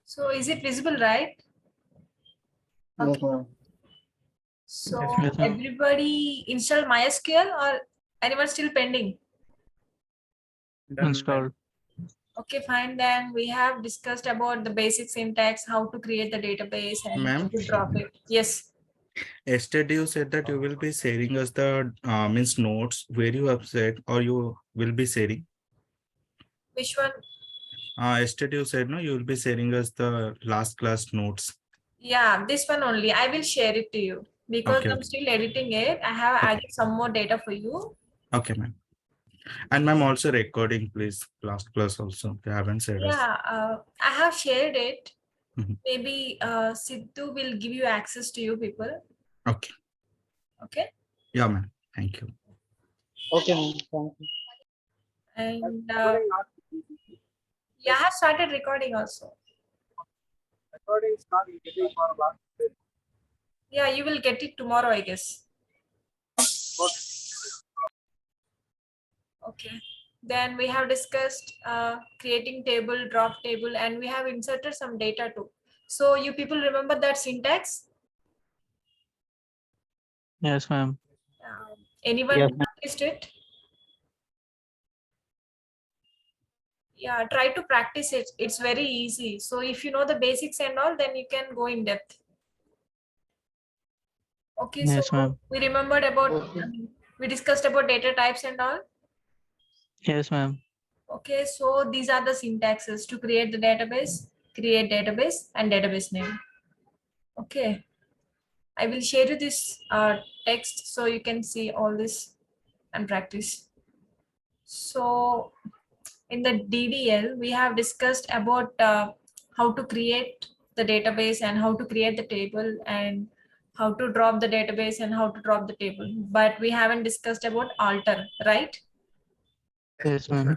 So is it visible, right? Yes, Okay. ma'am. So Yes, ma'am. everybody install MySQL or anyone still pending? Installed. Okay, fine. Then we have discussed about the basic syntax, how to create the database and how Ma'am? to drop it. Yes. Yesterday you said that you will be sharing us the means notes where you have said or you will be sharing. Which one? Yesterday you said no, you will be sharing us the last class notes. Yeah, this one only. I will share it to you because Okay, I'm still editing it. I have added some more data for you. okay, ma'am. And ma'am also recording, please. Last class also. They haven't said us. Yeah, I have shared it. Mhm. Maybe Sidhu will give you access to you people. Okay. Okay. Yeah, ma'am. Thank you. Okay, ma'am. Thank you. And yeah, I have started recording also. Recording is not getting for last day. Yeah, you will get it tomorrow, I guess. Okay. Then we have discussed creating table, drop table, and we have inserted some data too. So you people remember that syntax? Yes, ma'am. Anyone Yes, practiced it? Yeah, try to practice it. It's very easy. So if you know the basics and all, then you can go in depth. Okay, so Yes, ma'am. we remembered about, Okay. we discussed about data types and all. Yes, ma'am. Okay, so these are the syntaxes to create the database, create database and database name. Okay, I will share you this text so you can see all this and practice. So in the DDL, we have discussed about how to create the database and how to create the table and how to drop the database and how to drop the table. But we haven't discussed about alter, right? Yes, ma'am.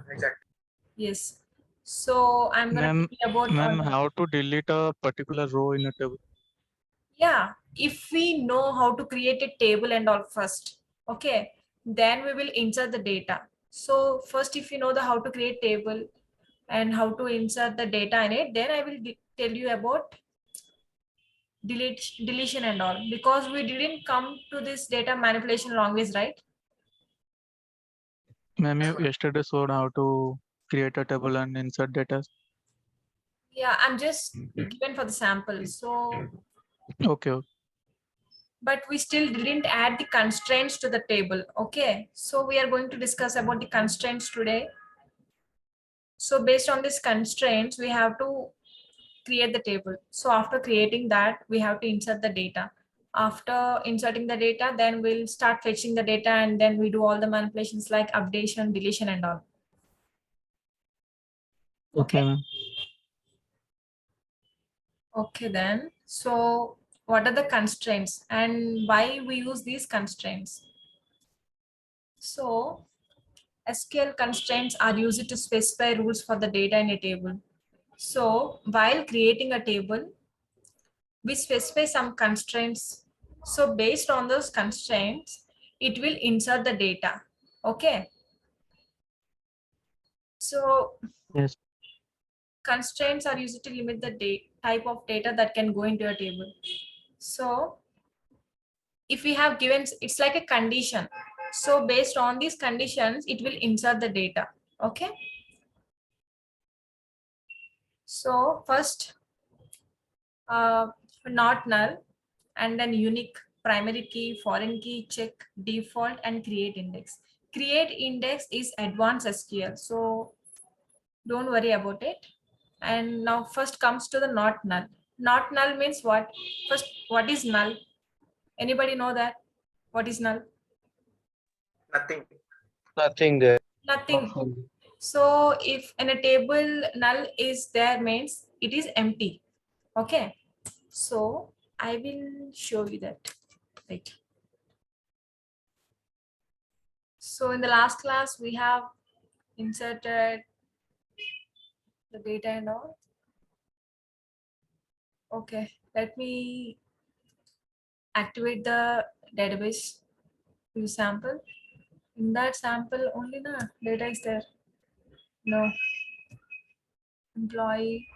Yes. So I'm going to Ma'am, tell you about ma'am, alter. how to delete a particular row in a table? Yeah, if we know how to create a table and all first, okay, then we will insert the data. So first, if you know the how to create table and how to insert the data in it, then I will tell you about deletion and all, because we didn't come to this data manipulation language, right? Ma'am, you yesterday showed how to create a table and insert data. Yeah, I'm just given for the sample. So, Okay. but we still didn't add the constraints to the table. Okay, so we are going to discuss about the constraints today. So based on these constraints, we have to create the table. So after creating that, we have to insert the data. After inserting the data, then we'll start fetching the data and then we do all the manipulations like updation, deletion and all. Okay, Okay. ma'am. Okay then. So what are the constraints and why we use these constraints? So SQL constraints are used to specify rules for the data in a table. So while creating a table, we specify some constraints. So based on those constraints, it will insert the data. Okay. So Yes. constraints are used to limit the type of data that can go into a table. So if we have given, it's like a condition. So based on these conditions, it will insert the data. Okay. So first, not null, and then unique, primary key, foreign key, check, default, and create index. Create index is advanced SQL, so don't worry about it. And now first comes to the not null. Not null means what? First, what is null? Anybody know that? What is null? Nothing. Nothing there. Nothing. So if in a table null is there means it is empty. Okay. So I will show you that. Right. So in the last class, we have inserted the data and all. Okay, let me activate the database view sample. In that sample only na data is there. No. Employee.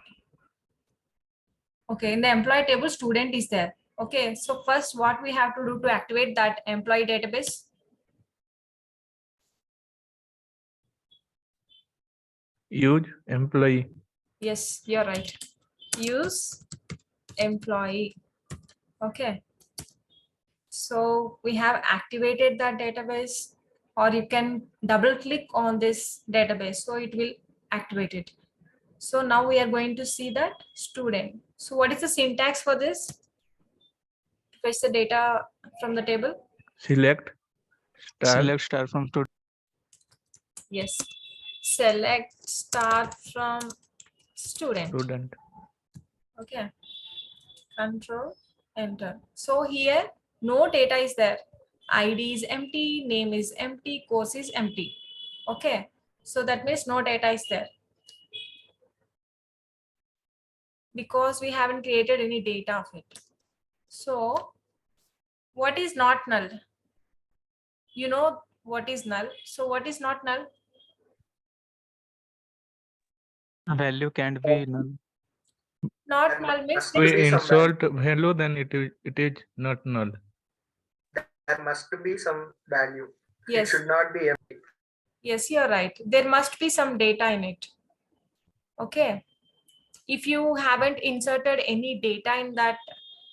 Okay, in the employee table, student is there. Okay, so first what we have to do to activate that employee database? Use employee. Yes, you're right. Use employee. Okay. So we have activated that database, or you can double click on this database. So it will activate it. So now we are going to see that student. So what is the syntax for this? To fetch the data from the table? Select star Select star from student. Yes. Select star from student. student. Okay. Control enter. So here no data is there. ID is empty, name is empty, course is empty. Okay. So that means no data is there, because we haven't created any data of it. So what is not null? You know what is null. So what is not null? Value can't be null. Not null means Must be We some insert value, then it is not null. there must be some value. It yes. should not be empty. Yes, you're right. There must be some data in it. Okay. If you haven't inserted any data in that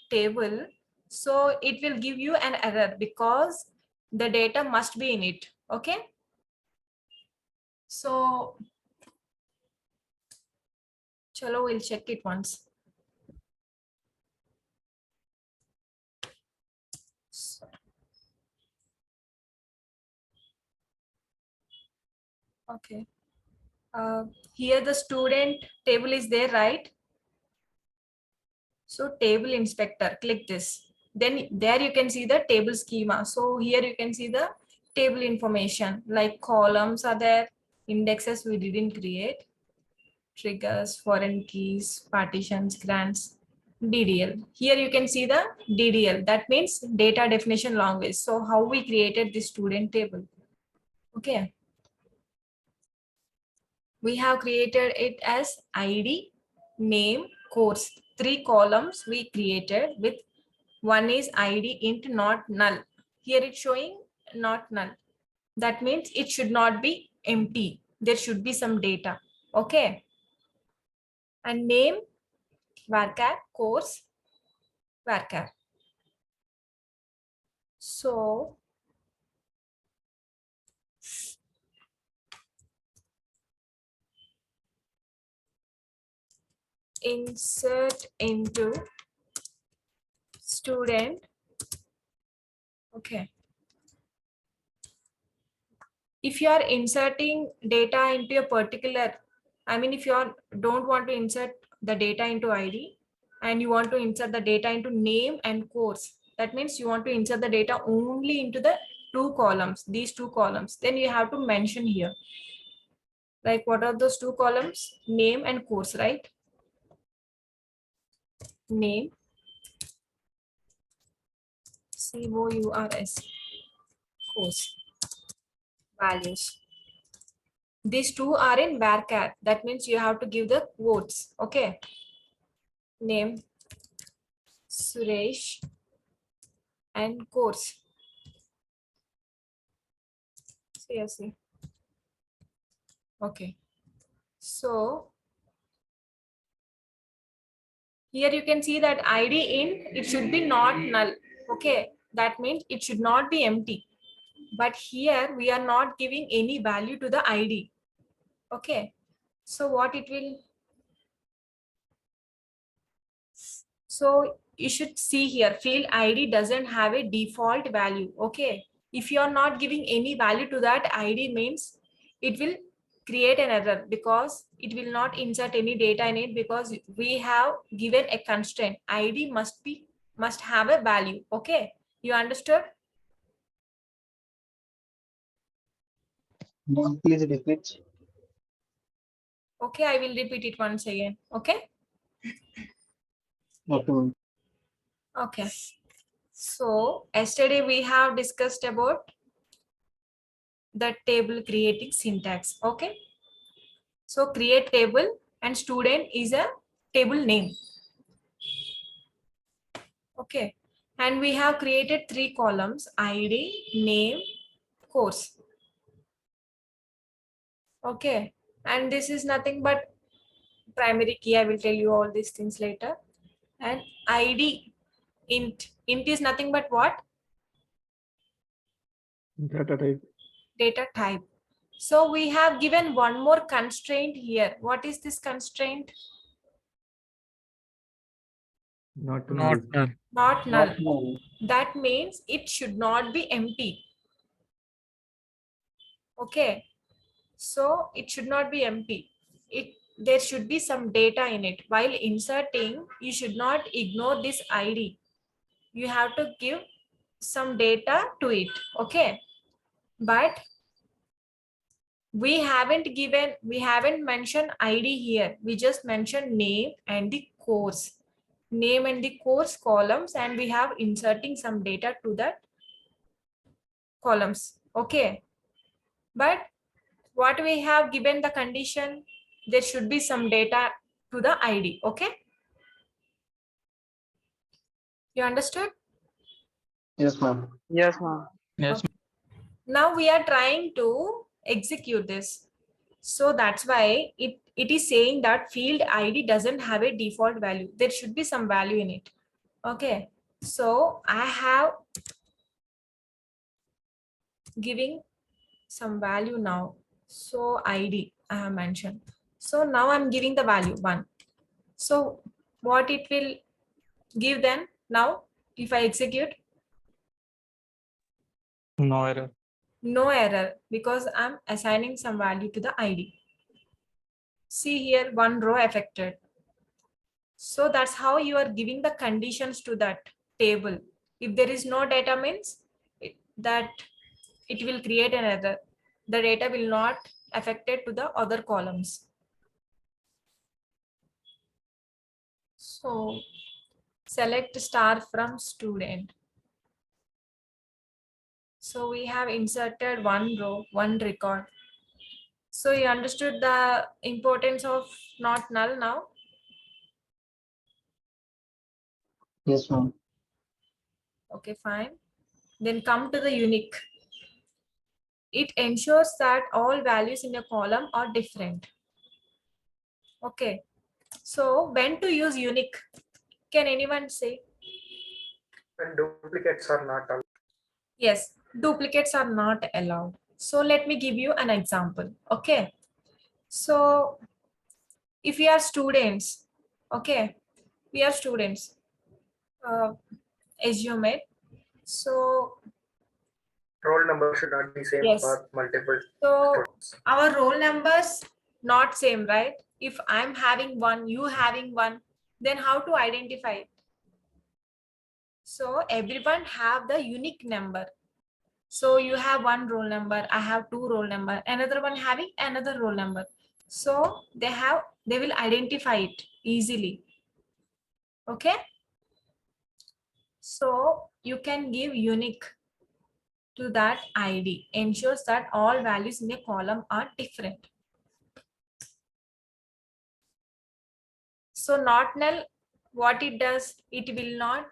table, so it will give you an error because the data must be in it. Okay. So, chalo, we'll check it once. So, okay. Here the student table is there, right? So table inspector, click this. Then there you can see the table schema. So here you can see the table information, like columns are there, indexes we didn't create, triggers, foreign keys, partitions, grants, DDL. Here you can see the DDL. That means data definition language. So how we created this student table. Okay. We have created it as ID, name, course. 3 columns we created with one is ID int not null. Here it's showing not null. That means it should not be empty. There should be some data. Okay. And name varchar, course varchar. So insert into student. Okay. If you are inserting data into a particular, I mean, if you don't want to insert the data into ID and you want to insert the data into name and course, that means you want to insert the data only into the 2 columns, these 2 columns, then you have to mention here. Like what are those 2 columns? Name and course, right? Name, COURS, course, values. These 2 are in varchar. That means you have to give the quotes. Okay. Name, Suresh, and course, CSC. Okay. So here you can see that ID in, it should be not null. Okay. That means it should not be empty. But here we are not giving any value to the ID. Okay. So what it will, so you should see here, field ID doesn't have a default value. Okay. If you are not giving any value to that ID means it will create an error because it will not insert any data in it because we have given a constraint. ID must have a value. Okay. You understood? Please repeat. Okay. I will repeat it once again. Okay. Okay. Okay. So yesterday we have discussed about the table creating syntax. Okay. So create table and student is a table name. Okay. And we have created 3 columns: ID, name, course. Okay. And this is nothing but primary key. I will tell you all these things later. And ID int. Int is nothing but what? Data type. Data type. So we have given one more constraint here. What is this constraint? Not Not null. null. Not null. Not null. That means it should not be empty. Okay. So it should not be empty. There should be some data in it. While inserting, you should not ignore this ID. You have to give some data to it. Okay. But we haven't mentioned ID here. We just mentioned name and the course. Name and the course columns, and we have inserting some data to that columns. Okay. But what we have given the condition, there should be some data to the ID. Okay. You understood? Yes, ma'am. Yes, ma'am. Yes. Now we are trying to execute this. So that's why it is saying that field ID doesn't have a default value. There should be some value in it. Okay. So I have giving some value now. So ID I have mentioned. So now I'm giving the value 1. So what it will give then now if I execute? No error. No error because I'm assigning some value to the ID. See here, 1 row affected. So that's how you are giving the conditions to that table. If there is no data means that it will create an error. The data will not affected to the other columns. So select star from student. So we have inserted 1 row, 1 record. So you understood the importance of not null now? Yes, ma'am. Okay, fine. Then come to the unique. It ensures that all values in a column are different. Okay. So when to use unique? Can anyone say? And duplicates are not allowed. Yes, duplicates are not allowed. So let me give you an example. Okay. So if we are students, okay, we are students, assume it. So Roll number should not be same yes. for multiple So students. our roll numbers not same, right? If I'm having 1, you having 1, then how to identify it? So everyone have the unique number. So you have 1 roll number, I have 2 roll number, another one having another roll number. So they will identify it easily. Okay. So you can give unique to that ID, ensures that all values in a column are different. So not null, what it does, it will not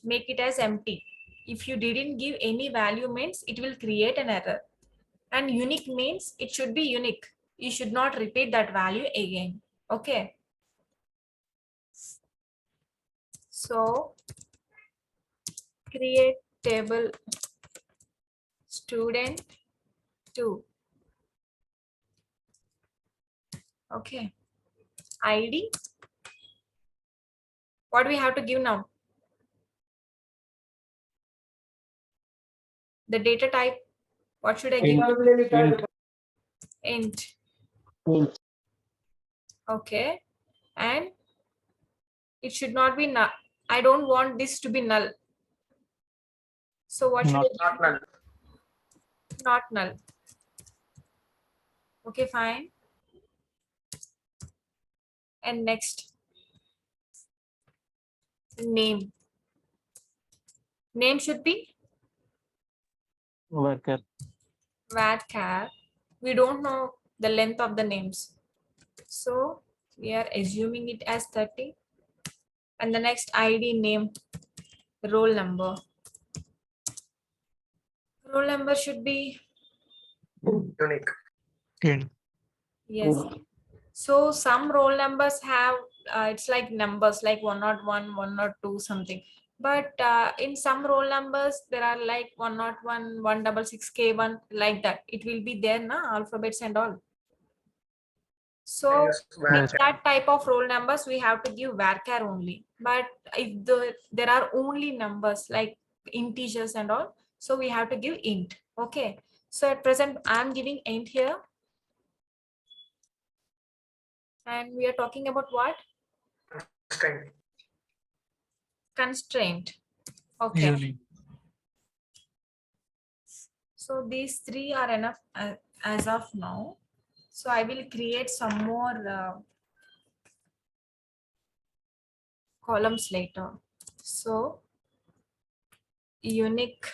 make it as empty. If you didn't give any value means it will create an error. And unique means it should be unique. You should not repeat that value again. Okay. So create table student 2. Okay. ID. What do we have to give now? The data type. What should I give? Int. Int. Okay. And it should not be null. I don't want this to be null. So what should Not I Not null. not null? Okay, fine. And next, name. Name should be worker. varchar. We don't know the length of the names. So we are assuming it as 30. And the next ID name. roll number. Roll number should be, Unique. int. yes. So some roll numbers have, it's like numbers like 101, 102, something. But in some roll numbers, there are like 101, 166K1, like that. It will be there, na, alphabets and all. So Use Yes. that type of roll numbers, we have to give varchar only. But if there are only numbers like integers and all, so we have to give int. Okay. So at present, I'm giving int here. And we are talking about what? Constraint. Constraint. Okay. Unique. So these three are enough as of now. So I will create some more columns later. So unique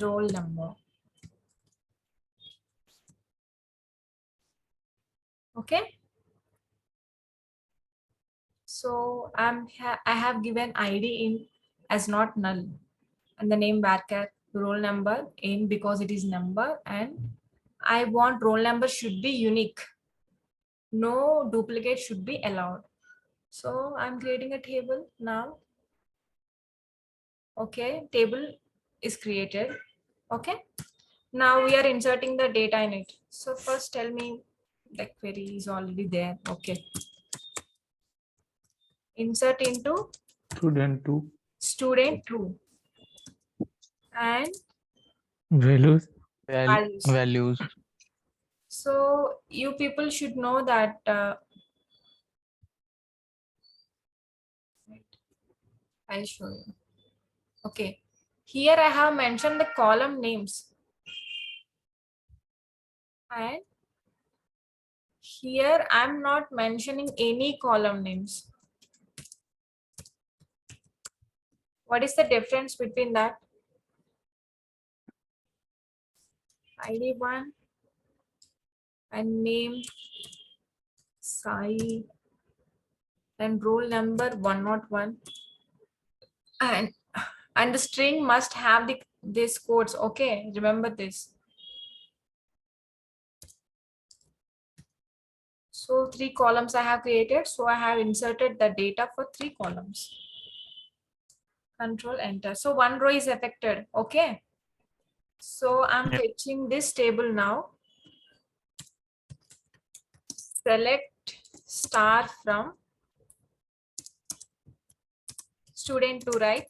roll number. Okay. So I have given ID in as not null, and the name varchar roll number in because it is number, and I want roll number should be unique. No duplicate should be allowed. So I'm creating a table now. Okay, table is created. Okay, now we are inserting the data in it. So first tell me the query is already there. Okay, insert into Student 2. student true and Values. values. Values. So you people should know that I'll show you. Okay, here I have mentioned the column names, and here I'm not mentioning any column names. What is the difference between that? ID 1 and name Sai and roll number 101, and the string must have these codes. Okay, remember this. So 3 columns I have created. So I have inserted the data for 3 columns. Control enter. So 1 row is affected. Okay. So I'm Yep. fetching this table now. Select star from student 2, right?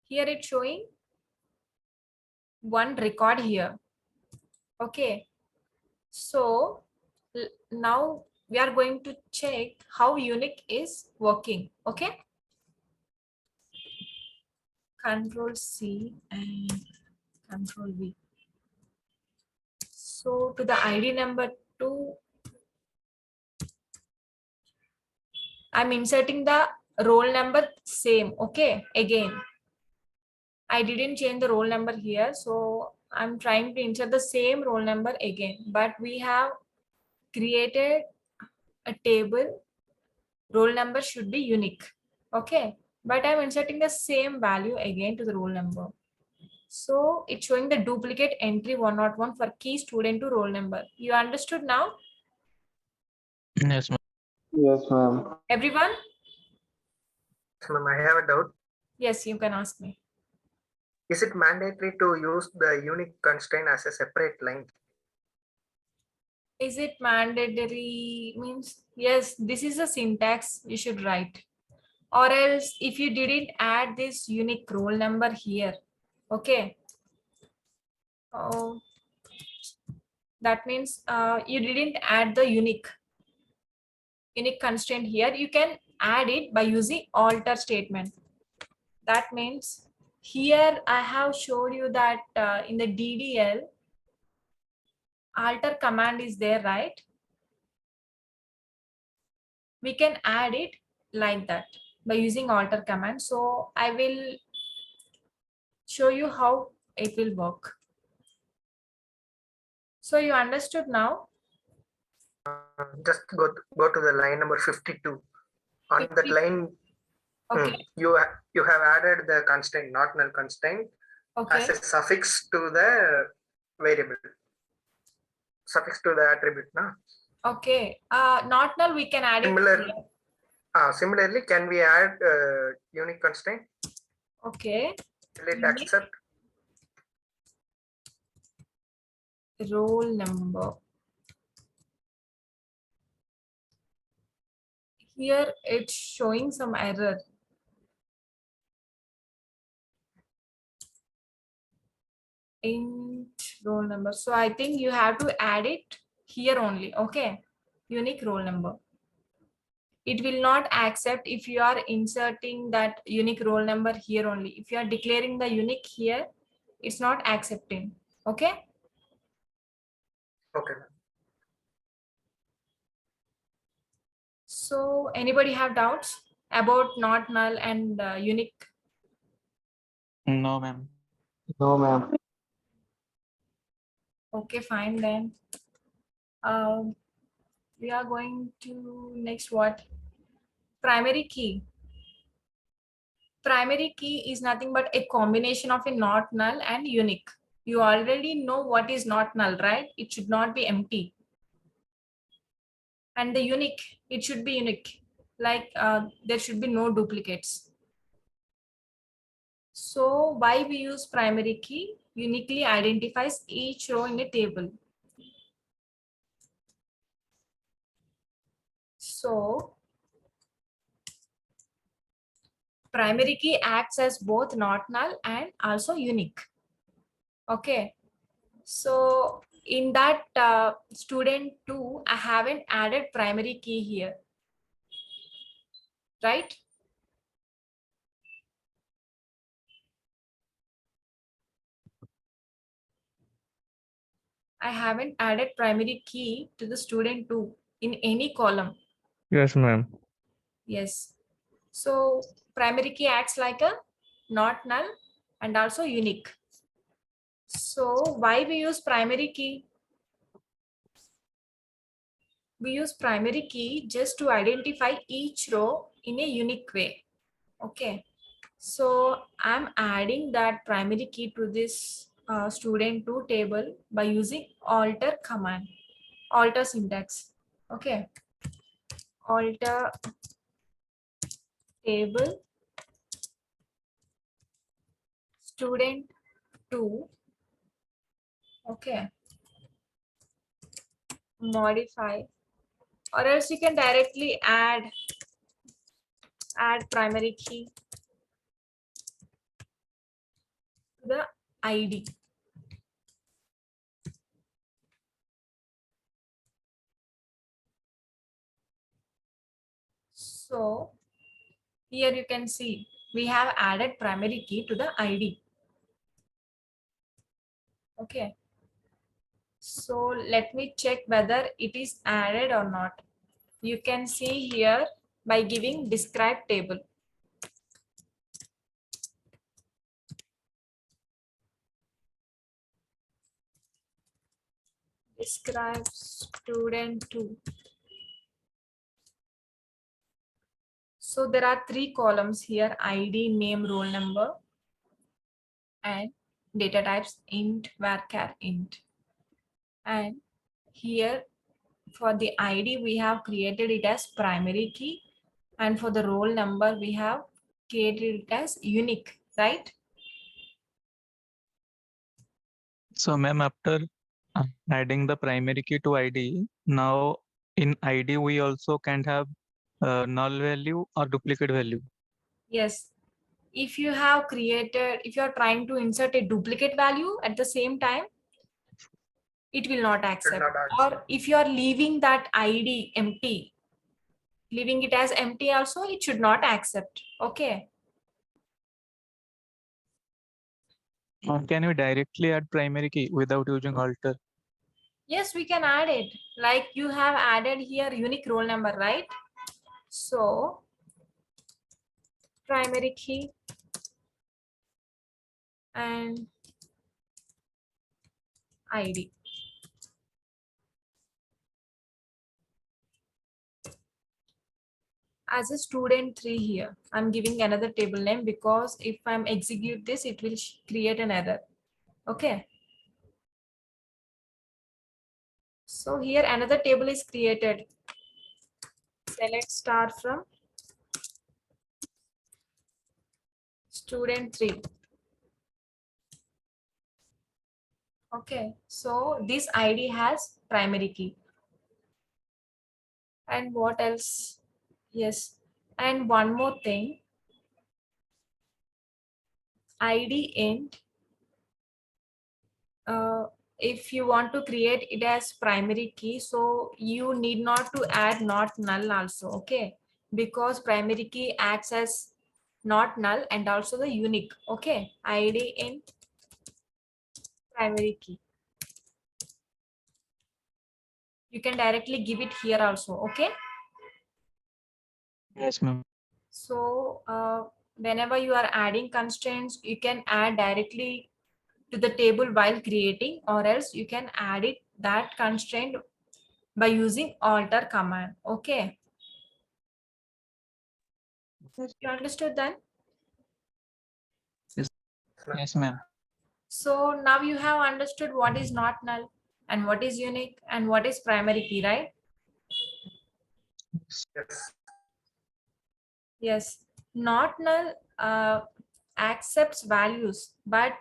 Here it's showing 1 record here. Okay. So now we are going to check how unique is working. Okay. Control C and Control V. So to the ID number 2, I'm inserting the roll number same. Okay, again. I didn't change the roll number here. So I'm trying to insert the same roll number again. But we have created a table. Roll number should be unique. Okay, but I'm inserting the same value again to the roll number. So it's showing the duplicate entry 101 for key student to roll number. You understood now? Yes, ma'am. Yes, ma'am. Everyone? Ma'am, I have a doubt. Yes, you can ask me. Is it mandatory to use the unique constraint as a separate line? Is it mandatory? Means, yes, this is a syntax you should write. Or else if you didn't add this unique roll number here, okay. Oh, that means you didn't add the unique constraint here. You can add it by using alter statement. That means here I have showed you that in the DDL, alter command is there, right? We can add it like that by using alter command. So I will show you how it will work. So you understood now? Just go to the line number 52. On that 50. line, Okay. you have added the constraint, not null constraint, Okay. as a suffix to the variable, suffix to the attribute. No? Okay. Not null, we can add it Similar. here. Similarly, can we add unique constraint? Okay. Will it Unique accept? roll number. Here it's showing some error. Int roll number. So I think you have to add it here only. Okay. Unique roll number. It will not accept if you are inserting that unique roll number here only. If you are declaring the unique here, it's not accepting. Okay. Okay. So anybody have doubts about not null and unique? No, ma'am. No, ma'am. Okay, fine then. We are going to next what? Primary key. Primary key is nothing but a combination of a not null and unique. You already know what is not null, right? It should not be empty. And the unique, it should be unique. Like there should be no duplicates. So why we use primary key? Uniquely identifies each row in a table. So primary key acts as both not null and also unique. Okay. So in that student 2, I haven't added primary key here. Right? I haven't added primary key to the student 2 in any column. Yes, ma'am. Yes. So primary key acts like a not null and also unique. So why we use primary key? We use primary key just to identify each row in a unique way. Okay. So I'm adding that primary key to this student 2 table by using alter command, alter syntax. Okay. Alter table student 2. Okay. Modify, or else you can directly add primary key to the ID. So here you can see we have added primary key to the ID. Okay. So let me check whether it is added or not. You can see here by giving describe table. Describe student 2. So there are 3 columns here: ID, name, roll number, and data types int, varchar, int. And here for the ID we have created it as primary key, and for the roll number we have created it as unique, right? So, ma'am, after adding the primary key to ID, now in ID we also can have null value or duplicate value. Yes. If you have created, if you are trying to insert a duplicate value at the same time, it will not accept. not accept. Or if you are leaving that ID empty, leaving it as empty also, it should not accept. Okay. Can we directly add primary key without using alter? Yes, we can add it. Like you have added here unique roll number, right? So primary key and ID. as a student 3 here. I'm giving another table name because if I'm execute this, it will create an error. Okay. So here another table is created. Select star from student 3. Okay, so this ID has primary key. And what else? Yes, and one more thing. ID int. If you want to create it as primary key, so you need not to add not null also. Okay, because primary key acts as not null and also the unique. Okay, ID int primary key. You can directly give it here also. Okay. Yes, ma'am. So whenever you are adding constraints, you can add directly to the table while creating, or else you can add it that constraint by using alter command. Okay. You understood that? Yes, ma'am. So now you have understood what is not null and what is unique and what is primary key, right? Yes. Yes. Not null accepts values, but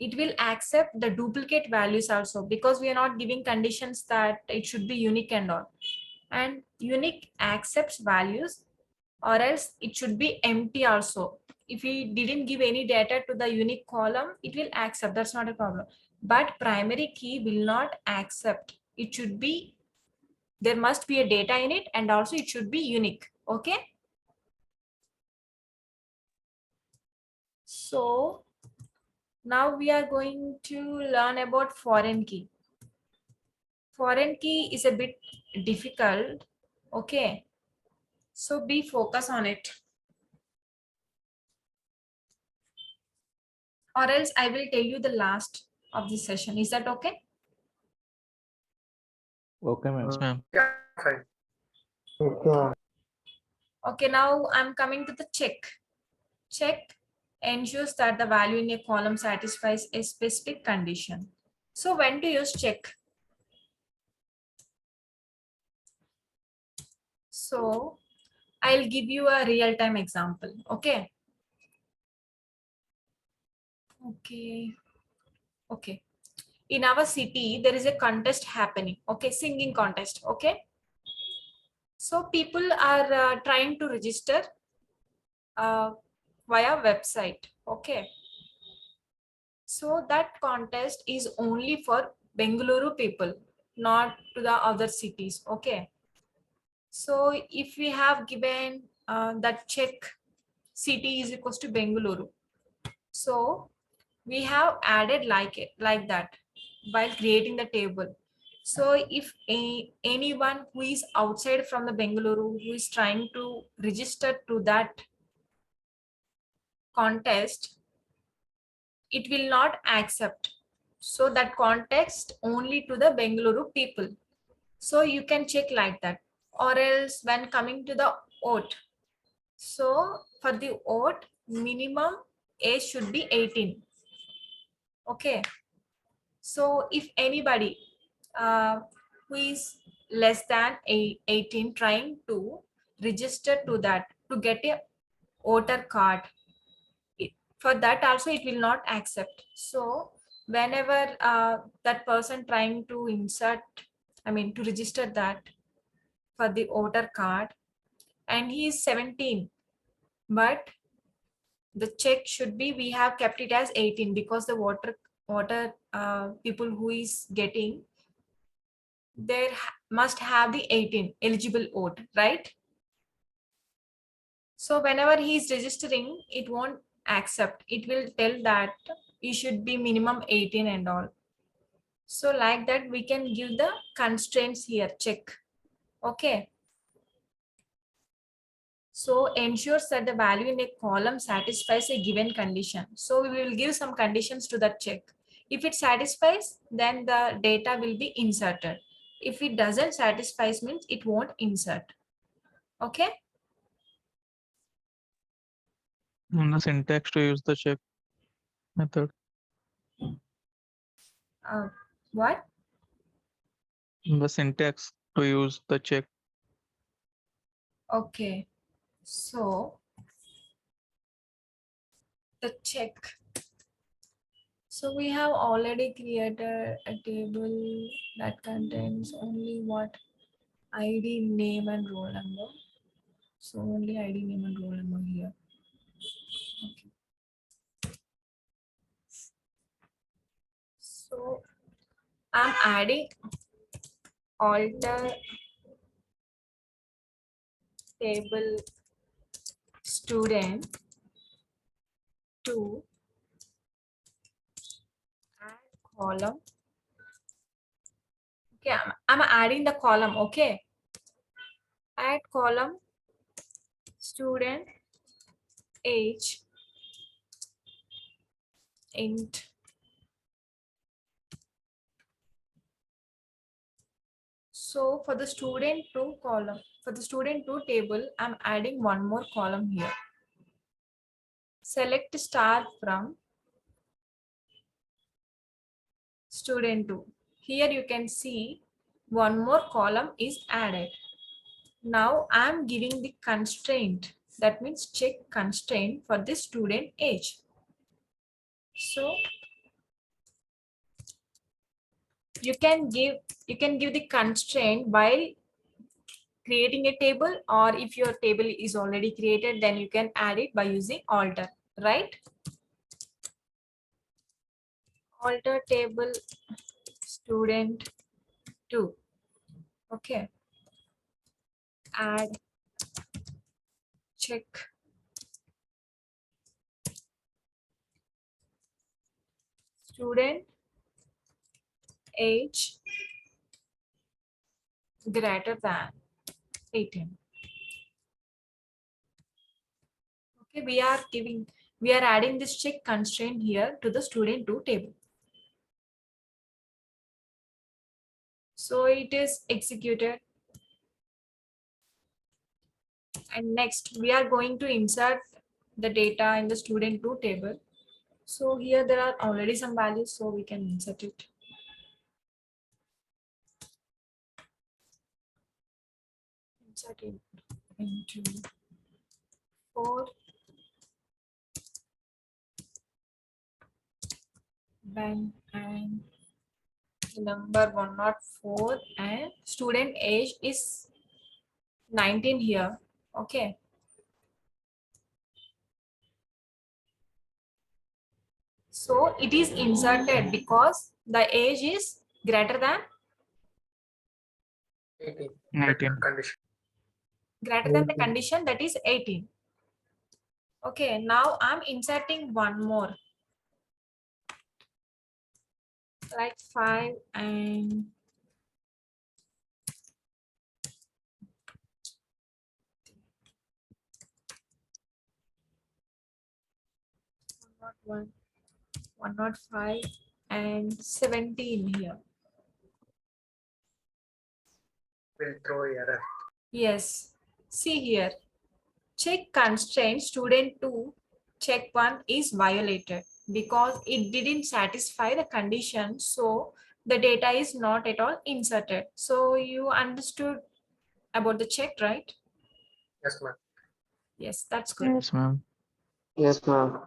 it will accept the duplicate values also, because we are not giving conditions that it should be unique and all. And unique accepts values, or else it should be empty also. If we didn't give any data to the unique column, it will accept, that's not a problem. But primary key will not accept. It should be, there must be a data in it, and also it should be unique. Okay. So now we are going to learn about foreign key. Foreign key is a bit difficult. Okay. So be focused on it. Or else I will tell you the last of this session. Is that okay? Okay, ma'am. Yes, ma'am. Yeah, fine. Okay, ma'am. Okay, now I'm coming to the check. Check ensures that the value in a column satisfies a specific condition. So when to use check? So I'll give you a real-time example. Okay. Okay. In our city, there is a contest happening. Okay, singing contest. Okay. So people are trying to register via website. Okay. So that contest is only for Bengaluru people, not to the other cities. Okay. So if we have given that check city is equals to Bengaluru, so we have added like that while creating the table. So if anyone who is outside from the Bengaluru who is trying to register to that contest, it will not accept. So that context only to the Bengaluru people. So you can check like that. Or else when coming to the oath. So for the oath, minimum age should be 18. Okay. So if anybody who is less than 18 trying to register to that to get a voter card, for that also it will not accept. So whenever that person trying to to register that for the voter card, and he is 17, but the check should be, we have kept it as 18 because the voter people who is getting there must have the 18 eligible vote, right? So whenever he is registering, it won't accept. It will tell that you should be minimum 18 and all. So like that, we can give the constraints here, check. Okay. So ensures that the value in a column satisfies a given condition. So we will give some conditions to that check. If it satisfies, then the data will be inserted. If it doesn't satisfy, means it won't insert. Okay. And the syntax to use the check method. What? The syntax to use the check. Okay. So the check. So we have already created a table that contains only what? ID, name, and roll number. So only ID, name, and roll number here. Okay. So I'm adding alter table student to add column. Okay, I'm adding the column. Okay, add column student age int. So for the student to column, for the student to table, I'm adding one more column here. Select star from student 2. Here you can see one more column is added. Now I'm giving the constraint, that means check constraint for the student age. So you can give the constraint while creating a table, or if your table is already created, then you can add it by using alter, right? Alter table student 2. Okay. Add check student age greater than 18. Okay, we are adding this check constraint here to the student 2 table. So it is executed. And next we are going to insert the data in the student 2 table. So here there are already some values, so we can insert it. Insert it into 4 bank and number 104 and student age is 19 here. Okay. So it is inserted because the age is greater than 18. 19. Condition. greater than the condition, that is 18. Okay, now I'm inserting one more, like 5 and one, 105 and 17 here. Will throw error. Yes, see here, check constraint student 2 check 1 is violated because it didn't satisfy the condition, so the data is not at all inserted. So you understood about the check, right? Yes, ma'am. Yes, that's good. Yes, ma'am. Yes, ma'am.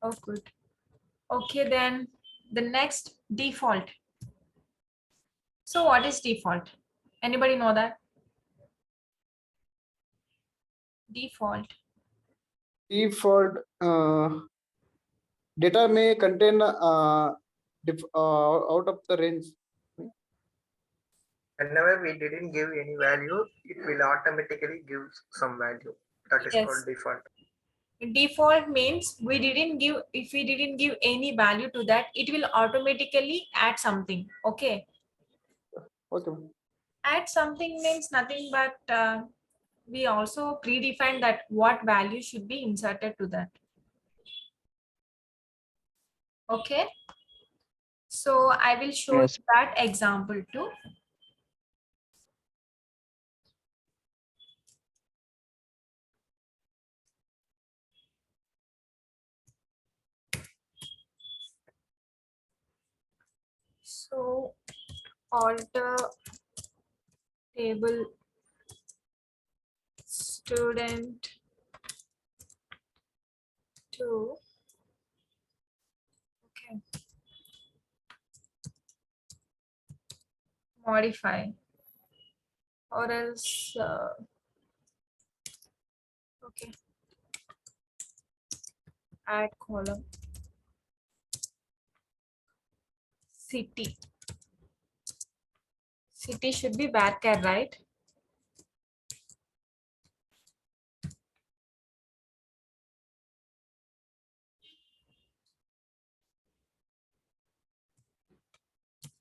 Oh, good. Okay, then the next, default. So what is default? Anybody know that? Default. Default data may contain out of the range. Whenever we didn't give any value, it will automatically give some value. That is Yes. called default. Default means if we didn't give any value to that, it will automatically add something. Okay. Okay. Add something means nothing but we also predefine that what value should be inserted to that. Okay. So I will show Yes. you that example too. alter table student to, okay, modify, or else okay, add column city. City should be varchar, right?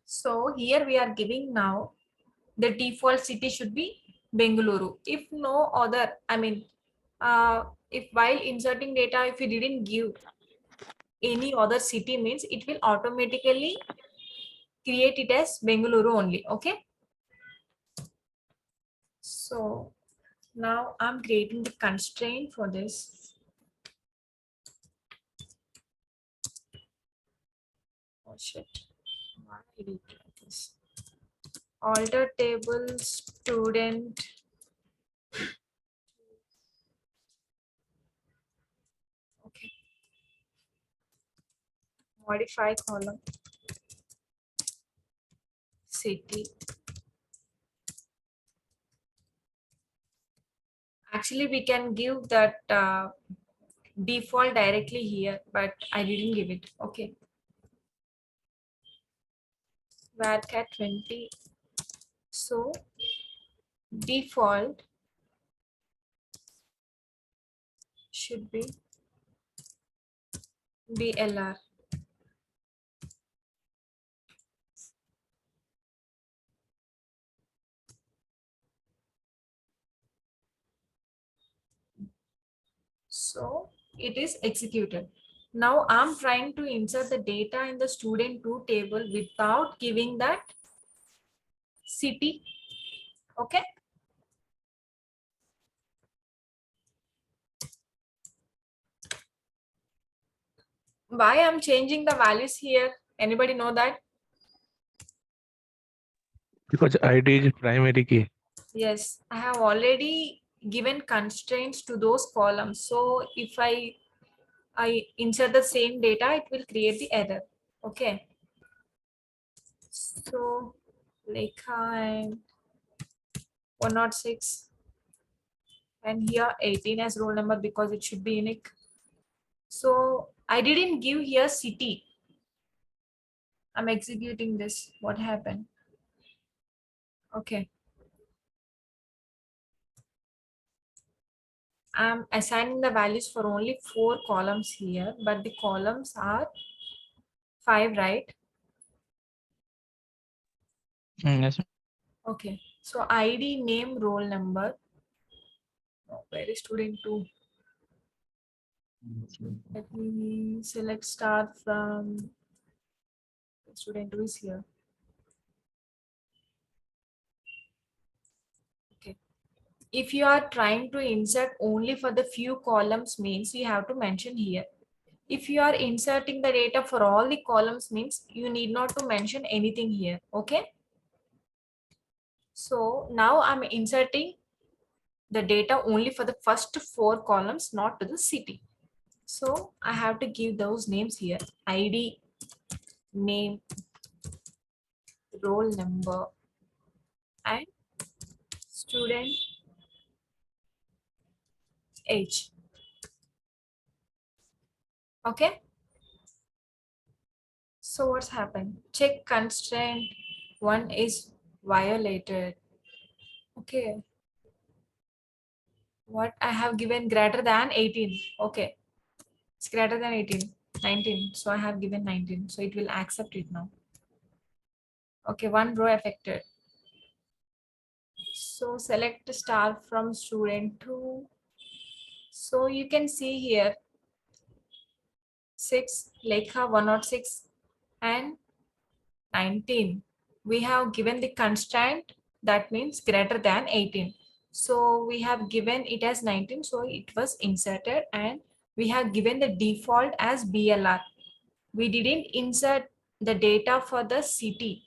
So here we are giving now the default city should be Bengaluru. If no other, I mean, if while inserting data, if you didn't give any other city, means it will automatically create it as Bengaluru only. Okay. So now I'm creating the constraint for this. Oh shit. Why I did like this? Alter table student. Okay. Modify column city. Actually, we can give that default directly here, but I didn't give it. Okay. Varchar 20. So default should be BLR. So it is executed. Now I'm trying to insert the data in the student 2 table without giving that city. Okay. Why I'm changing the values here? Anybody know that? Because ID is primary key. Yes, I have already given constraints to those columns. So if I insert the same data, it will create the error. Okay. So Lekha and 106 and here 18 as roll number because it should be unique. So I didn't give here city. I'm executing this. What happened? Okay. I'm assigning the values for only 4 columns here, but the columns are 5, right? Yes. Okay. So ID, name, roll number. Oh, where is student 2? Let me select start from student 2 is here. Okay. If you are trying to insert only for the few columns means you have to mention here. If you are inserting the data for all the columns means you need not to mention anything here. Okay. So now I'm inserting the data only for the first 4 columns, not to the city. So I have to give those names here. ID, name, roll number, and student age. Okay. So what's happened? Check constraint 1 is violated. Okay. What I have given greater than 18. Okay. It's greater than 18. 19. So I have given 19. So it will accept it now. Okay. 1 row affected. So select star from student 2. So you can see here 6, Lekha 106 and 19. We have given the constraint that means greater than 18. So we have given it as 19. So it was inserted and we have given the default as BLR. We didn't insert the data for the city.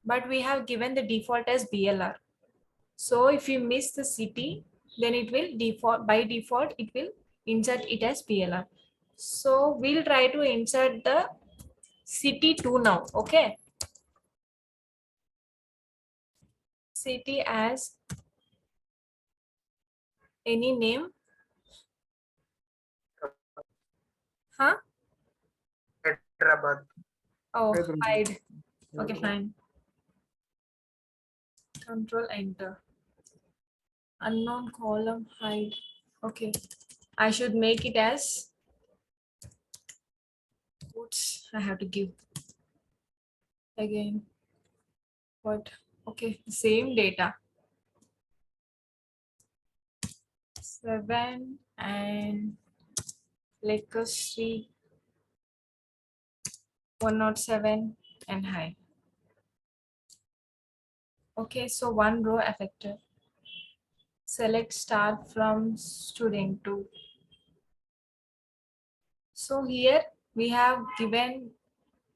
but we have given the default as BLR. So if you miss the city, then it will default, by default, it will insert it as BLR. So we'll try to insert the city 2 now. Okay. City as any name. Huh? Hyderabad. Oh, Hyderabad. hide. Okay, fine. Control enter. Unknown column hide. Okay. I should make it as, oops, I have to give again. What? Okay, same data. 7 and Lakers Street 107 and high. Okay, so one row affected. Select start from student 2. So here we have given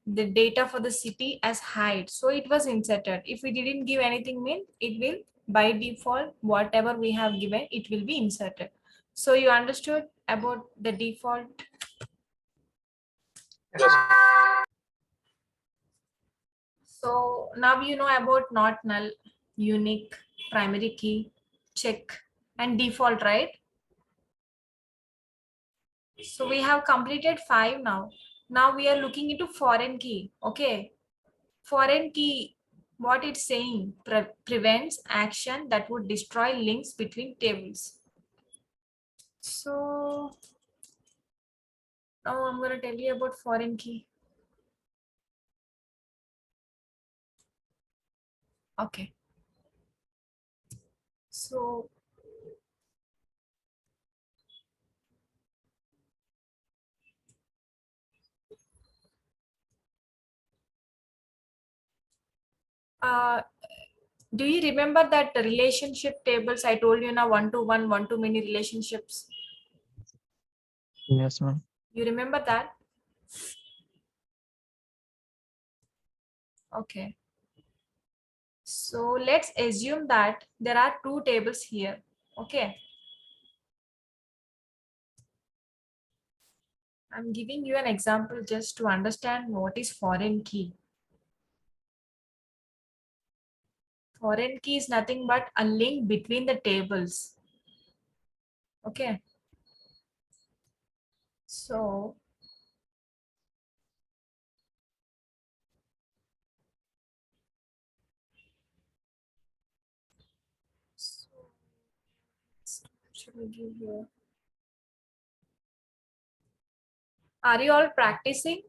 the data for the city as hide. So it was inserted. If we didn't give anything, mean it will by default, whatever we have given, it will be inserted. So you understood about the default. Yes. So now you know about not null, unique, primary key, check, and default, right? So we have completed 5 now. Now we are looking into foreign key. Okay. Foreign key, what it's saying, prevents action that would destroy links between tables. So now I'm going to tell you about foreign key. Okay. So do you remember that the relationship tables I told you now, 1-to-1, 1-to-many relationships? Yes, ma'am. You remember that? Okay. So let's assume that there are 2 tables here. Okay. I'm giving you an example just to understand what is foreign key. Foreign key is nothing but a link between the tables. Okay. So should we give here? Are you all practicing?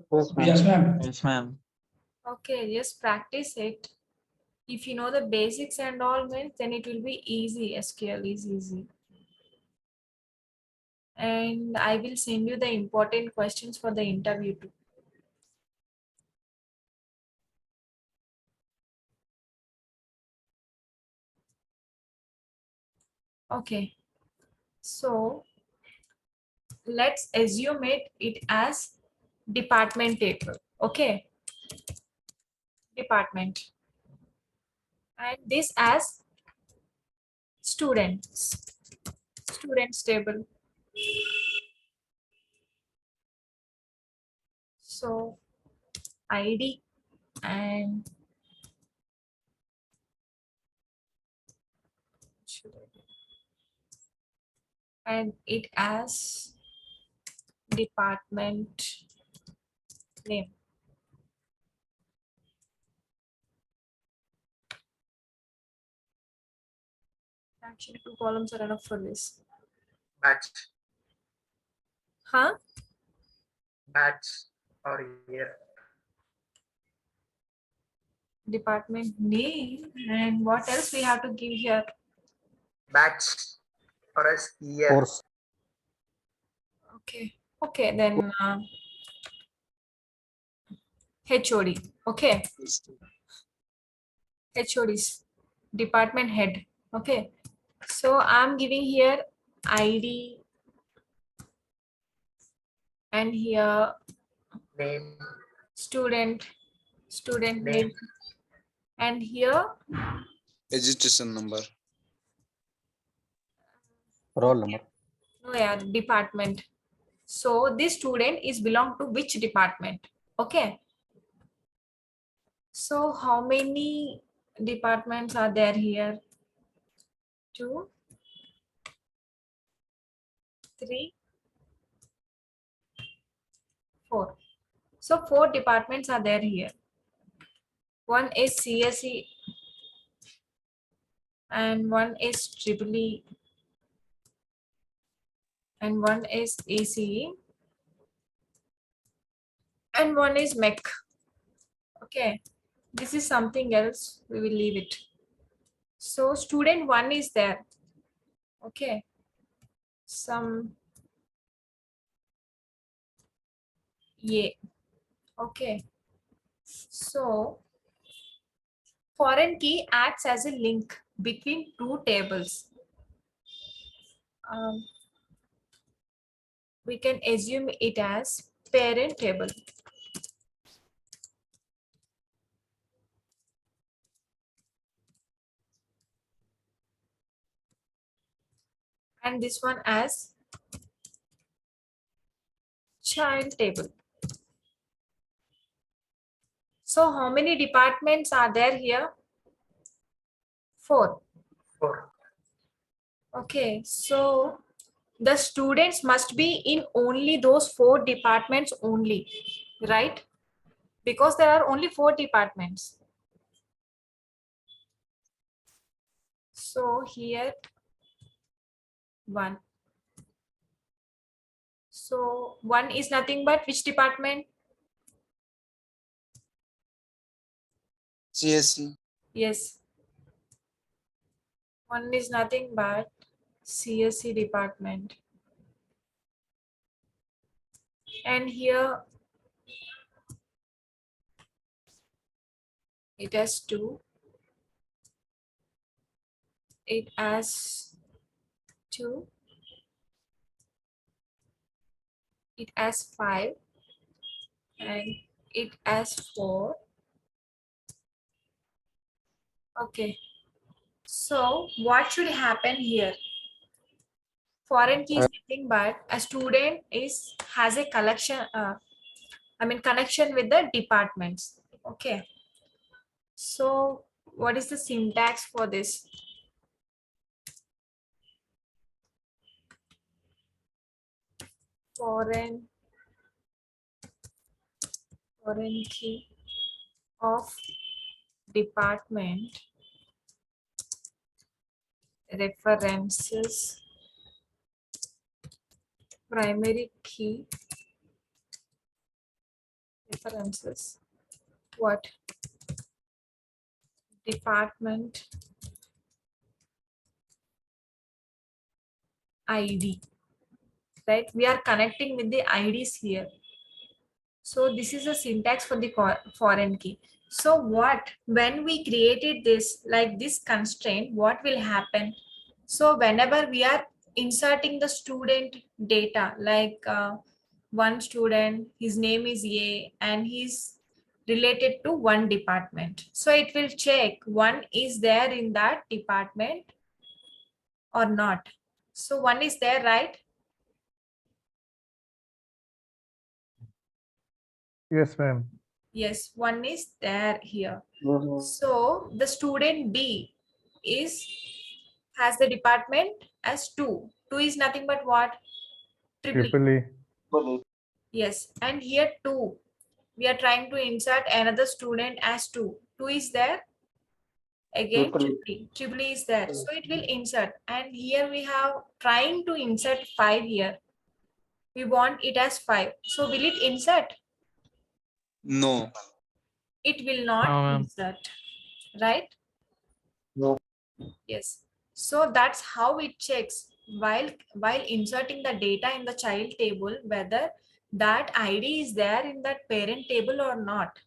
Yes, ma'am. Yes, ma'am. Okay, just practice it. If you know the basics and all, means then it will be easy. SQL is easy. And I will send you the important questions for the interview too. Okay. So let's assume it as department table. Okay. Department. And this as students table. So ID and it as department name. Actually 2 columns are enough for this. Batch. Huh? Batch or year. Department name, and what else we have to give here? Batch or as year. Course. Okay. Okay, then HOD. Okay. HODs, department head. Okay. So I'm giving here ID and here Name. student Name. name, and here Registration number. Roll number. no, yeah, department. So this student is belong to which department? Okay. So how many departments are there here? 2, 3, 4. So 4 departments are there here. One is CSE and one is EEE and one is ACE and one is MEC. Okay, this is something else. We will leave it. So student 1 is there. Okay, some yeah. Okay, so foreign key acts as a link between two tables. We can assume it as parent table. And this one as child table. So how many departments are there here? 4. 4. Okay, so the students must be in only those 4 departments only, right? Because there are only 4 departments. So here 1. So 1 is nothing but which department? CSC. Yes. 1 is nothing but CSC department. And here it has 2. It has 2. It has 5. And it has 4. Okay. So what should happen here? Foreign key is nothing but a student has a connection with the departments. Okay. So what is the syntax for this? Foreign key of department references primary key references what department ID, right? We are connecting with the IDs here. So this is a syntax for the foreign key. So when we created this, like this constraint, what will happen? So whenever we are inserting the student data, like one student, his name is A and he's related to one department. So it will check one is there in that department or not. So one is there, right? Yes, ma'am. Yes, one is there here. So the student B has the department as 2. 2 is nothing but what? Triple E. Yes, and here 2. We are trying to insert another student as 2. 2 is there. Again, triple E is there. So it will insert. And here we have trying to insert 5 here. We want it as 5. So will it insert? No. It will not No, ma'am. insert, right? No. Yes. So that's how it checks while inserting the data in the child table, whether that ID is there in that parent table or not.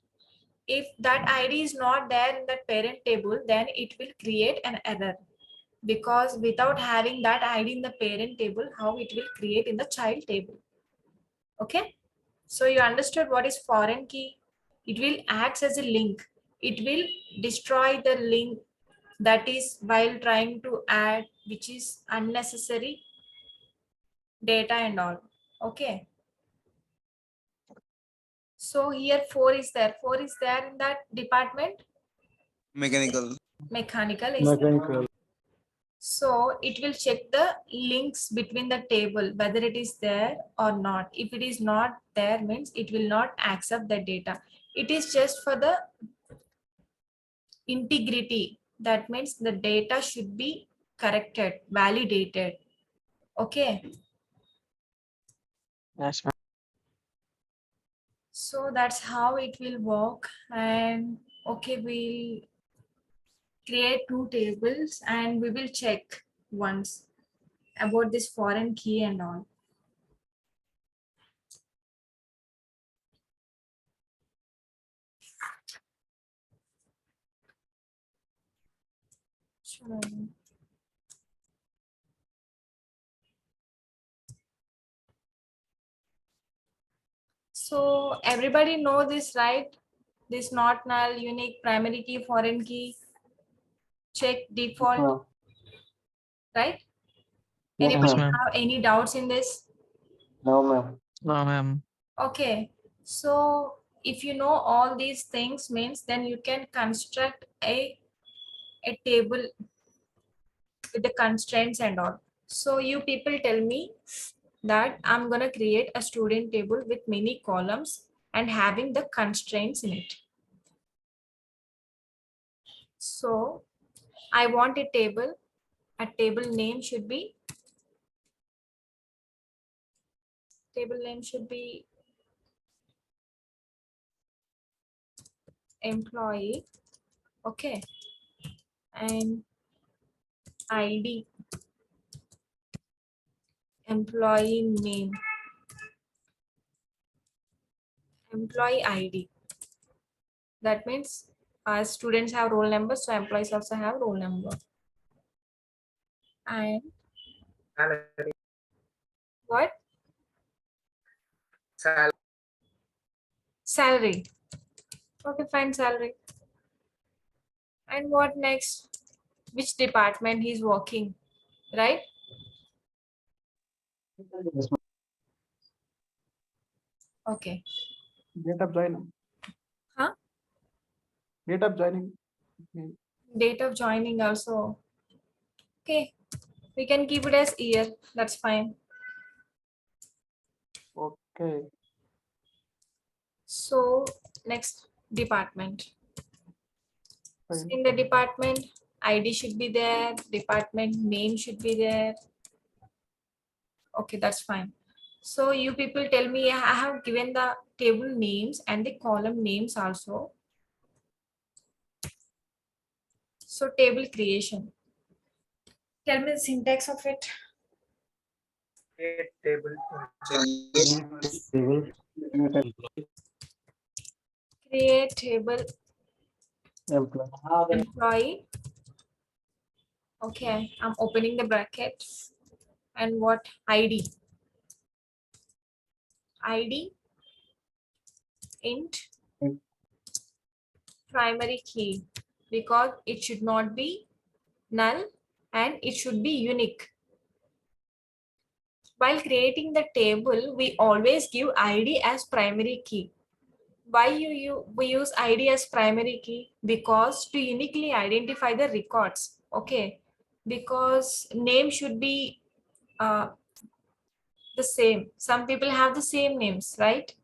If that ID is not there in that parent table, then it will create an error, because without having that ID in the parent table, how it will create in the child table. Okay. So you understood what is foreign key? it will act as a link. It will destroy the link that is while trying to add, which is unnecessary data and all. Okay. So here 4 is there. 4 is there in that department. Mechanical. Mechanical is there. Mechanical. So it will check the links between the table, whether it is there or not. If it is not there, means it will not accept the data. It is just for the integrity. That means the data should be corrected, validated. Okay. Yes, ma'am. So that's how it will work. And okay, we'll create 2 tables and we will check once about this foreign key and all. Sure. So everybody know this, right? This not null, unique, primary key, foreign key, check, default, No. right? Yes, Anybody ma'am. have any doubts in this? No, ma'am. No, ma'am. Okay, so if you know all these things means then you can construct a table with the constraints and all. So you people tell me that I'm gonna create a student table with many columns and having the constraints in it. So I want a table name should be employee, okay, and ID, employee name, employee ID. That means students have roll number, so employees also have roll number. And Salary. what? Salary. Salary. Okay, fine, salary. And what next? Which department he's working, right? Yes, ma'am. Okay. Date of joining. Huh? Date of joining. Date of joining also. Okay, we can keep it as year. That's fine. Okay. So next department. So Fine. in the department, ID should be there. Department name should be there. Okay, that's fine. So you people tell me, I have given the table names and the column names also. So table creation. Tell me the syntax of it. Create table. Table. Create table Employee. employee. Okay, I'm opening the bracket. And what? ID. ID int primary key, because it should not be null and it should be unique. While creating the table, we always give ID as primary key. Why we use ID as primary key? Because to uniquely identify the records. Okay, because name should be the same. Some people have the same names, right?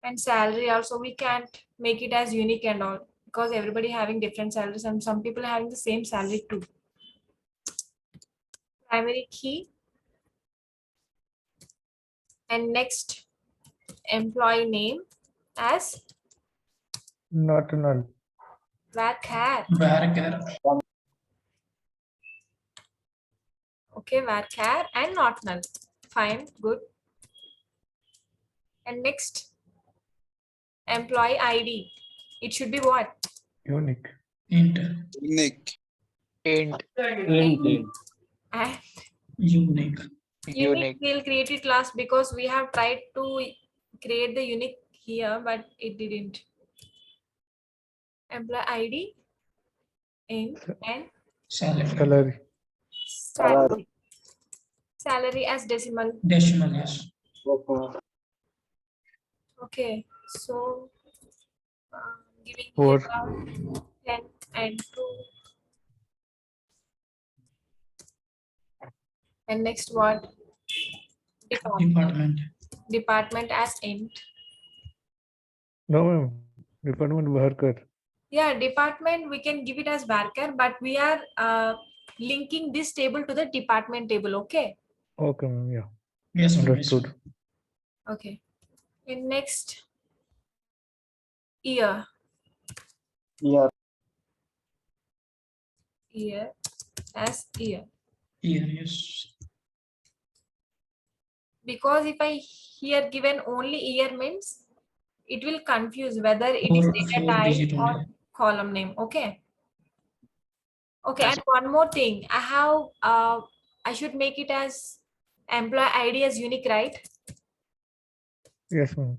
And salary also, we can't make it as unique and all, because everybody having different salaries and some people having the same salary too. Primary key. And next, employee name as Not null. varchar. Okay, varchar and not null. Fine, good. And next, employee ID. It should be what? Unique. Unique. And Unique. unique we'll create it last, because we have tried to create the unique here, but it didn't. Employee ID, int, and Salary. salary. Salary as decimal. Decimal, yes. Okay, so giving Four. here 10 and 2. And next what? Department. Department as int. No, ma'am. Department worker. Yeah, department we can give it as varchar, but we are linking this table to the department table. Okay. Okay, ma'am. Yeah. Yes, ma'am. Yes, Understood. ma'am. Okay. And next year. Yeah. Year as year. Here, yes. Because if I here given only year means it will confuse whether it is data Four type digit or only. column name. Okay. Okay, and one more thing. I should make it as employee ID as unique, right? Yes, ma'am.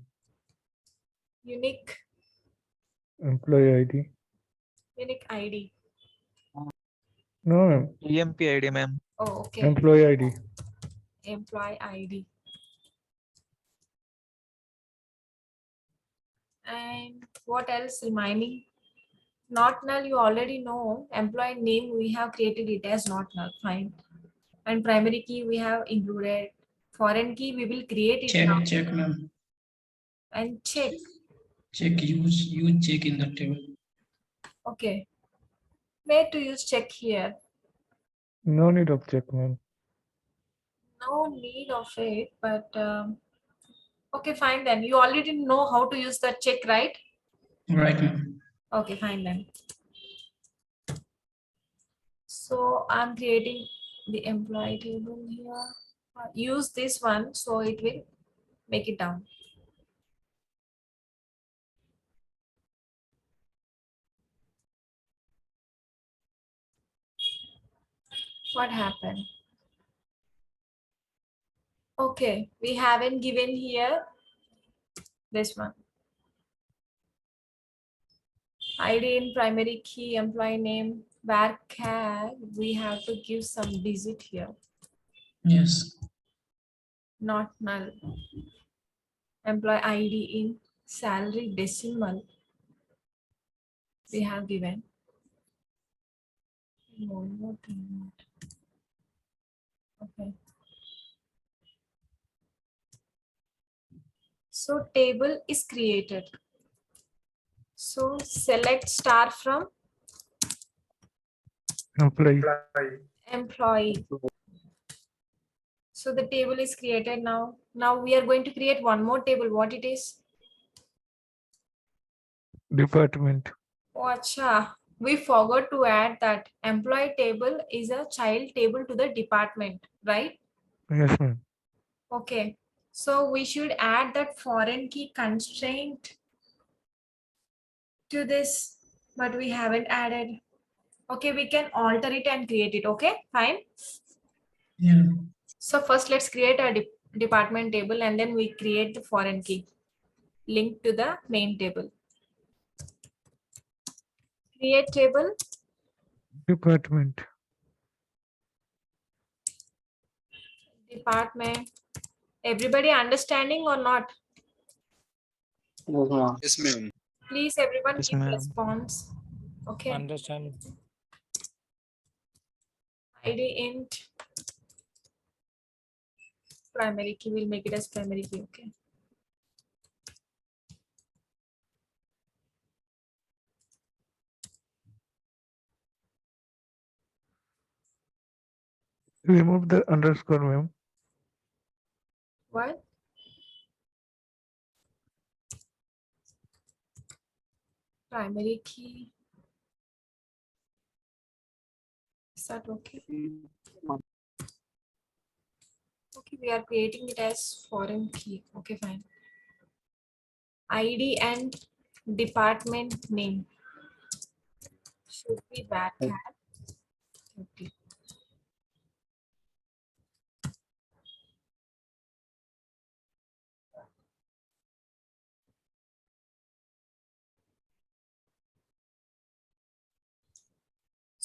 Unique Employee ID. ID. No, ma'am. EMP ID, ma'am. Oh, okay. Employee ID. Employee ID. And what else remaining? Not null, you already know. Employee name, we have created it as not null. Fine. And primary key, we have included. Foreign key, we will create it now. Check, ma'am. And check. Check, use check in the table. Okay. Where to use check here? No need of check, ma'am. No need of it, but okay, fine then. You already know how to use the check, right? Right, ma'am. Okay, fine then. So I'm creating the employee table here. Use this one so it will make it down. What happened? Okay, we haven't given here this one. ID in primary key, employee name, varchar, we have to give some digit here, Yes. not null. Employee ID in salary decimal, we have given. One more thing. Okay. So table is created. So select star from Employee. employee. So the table is created now. Now we are going to create one more table. What it is? Department. Oh, acha. We forgot to add that employee table is a child table to the department, right? Yes, ma'am. Okay. So we should add that foreign key constraint to this, but we haven't added. Okay, we can alter it and create it. Okay, fine. Yeah. So first let's create a department table and then we create the foreign key linked to the main table. Create table. Department. Department. Everybody understanding or not? Yes, ma'am. Yes, ma'am. Please everyone Yes, give ma'am. response. Okay. Understand. ID int primary key, we'll make it as primary key. Okay. Remove the underscore, ma'am. What? Primary key. Is that okay? Okay, we are creating it as foreign key. Okay, fine. ID and department name should be varchar. Okay.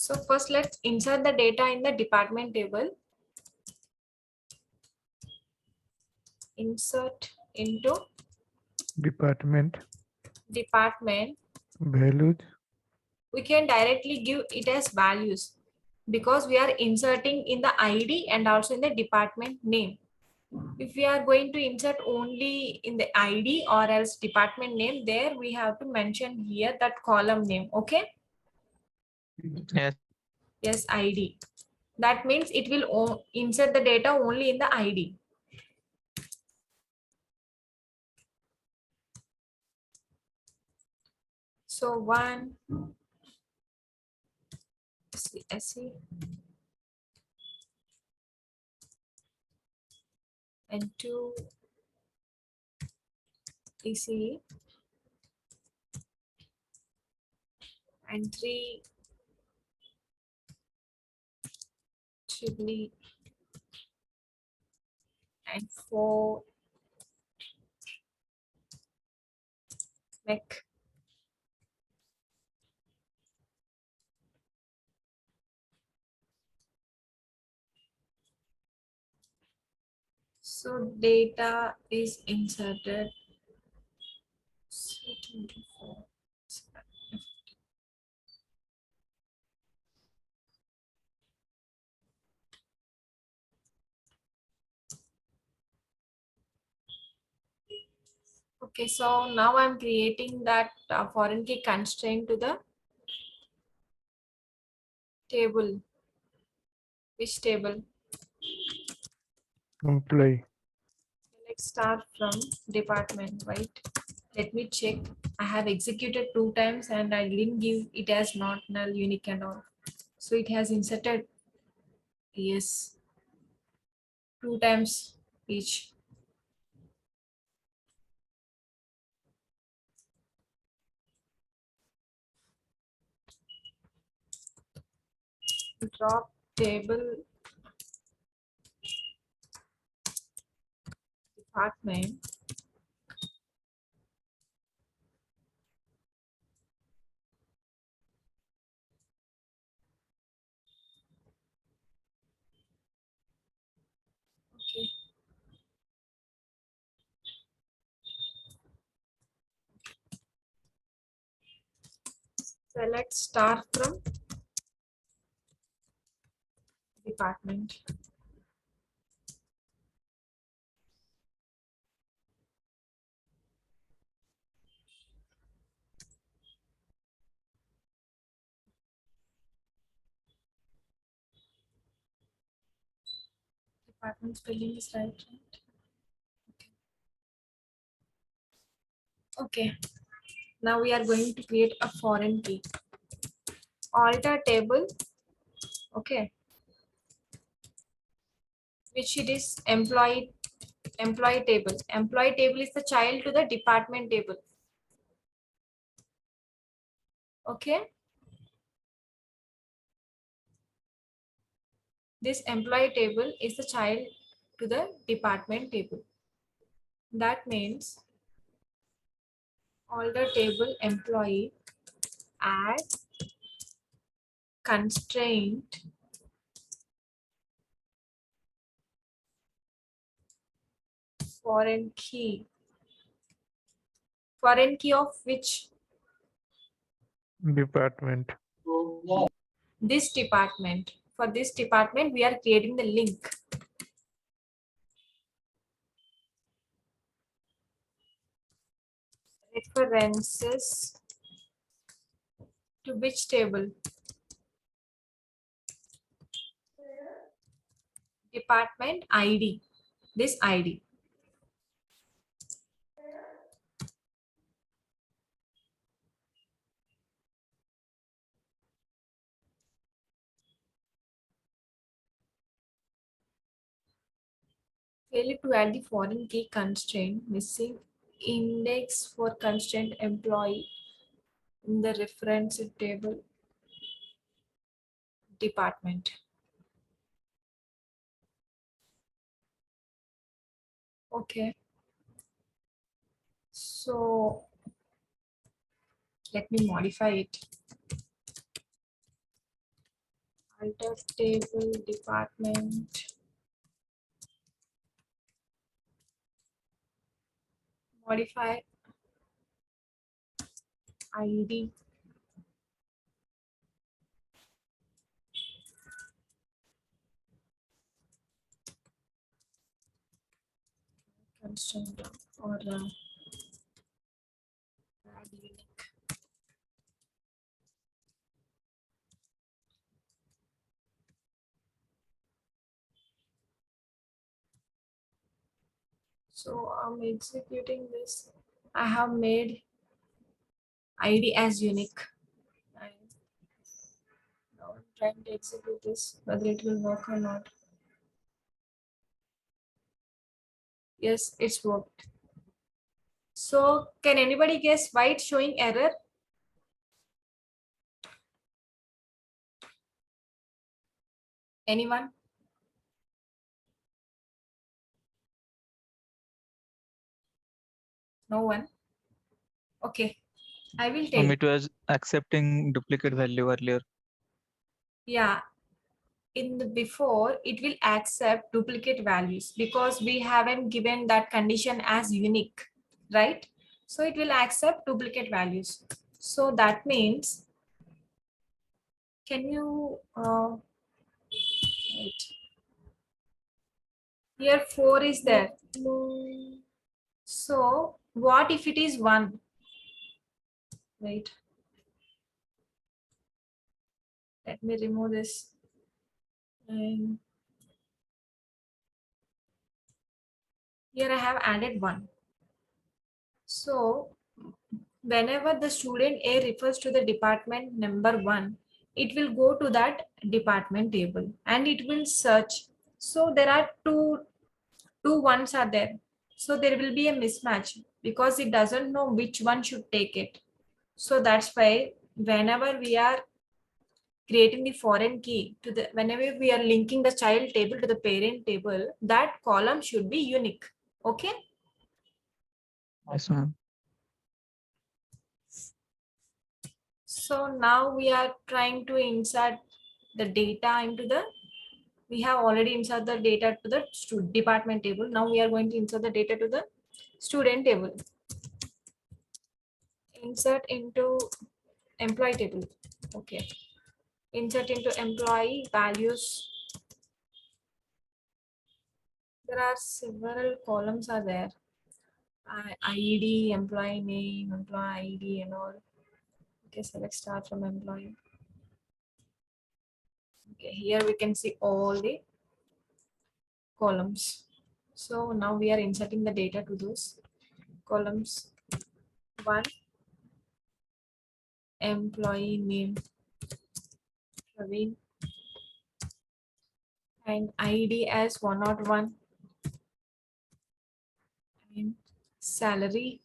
So first let's insert the data in the department table. Insert into Department, department. values, We can directly give it as values because we are inserting in the ID and also in the department name. If we are going to insert only in the ID or else department name, there we have to mention here that column name. Okay. Yes. Yes, ID. That means it will insert the data only in the ID. So 1 SE and 2 ECE and 3 Ghibli and 4 Mech. So data is inserted. So 24. Okay, so now I'm creating that foreign key constraint to the table. Which table? employee, Let's start from department, right? Let me check. I have executed 2 times and I didn't give it as not null, unique and all. So it has inserted, yes, 2 times each. Drop table department. Okay. So let's start from department. Department spelling is right. Okay. Now we are going to create a foreign key. Alter table. Okay. Which it is employee table. Employee table is the child to the department table. Okay. This employee table is the child to the department table. That means alter table employee add constraint foreign key. Foreign key of which? department, This department. For this department, we are creating the link. References to which table? Department ID. This ID. Failure to add the foreign key constraint, missing index for constraint employee in the reference table department. Okay. So let me modify it. alter table department. Modify ID. Constraint or add unique. So I'm executing this. I have made ID as unique. And now I'm trying to execute this, whether it will work or not. Yes, it's worked. So can anybody guess why it's showing error? Anyone? No one? Okay, I will tell. It was accepting duplicate value earlier. Yeah, in the before it will accept duplicate values because we haven't given that condition as unique, right? So it will accept duplicate values. So that means, can you wait. Here 4 is there. So what if it is 1? Wait. Let me remove this. And here I have added 1. So whenever the student A refers to the department number 1, it will go to that department table and it will search. So there are two ones are there. So there will be a mismatch because it doesn't know which one should take it. So that's why whenever we are creating the foreign key to the, whenever we are linking the child table to the parent table, that column should be unique. Okay. Yes, ma'am. So now we are trying to insert the data into the, we have already inserted the data to the department table. Now we are going to insert the data to the student table. Insert into employee table. Okay. Insert into employee values. There are several columns are there. ID, employee name, employee ID and all. Okay, select start from employee. Okay, here we can see all the columns. So now we are inserting the data to those columns. 1, employee name, Praveen, and ID as 101, and salary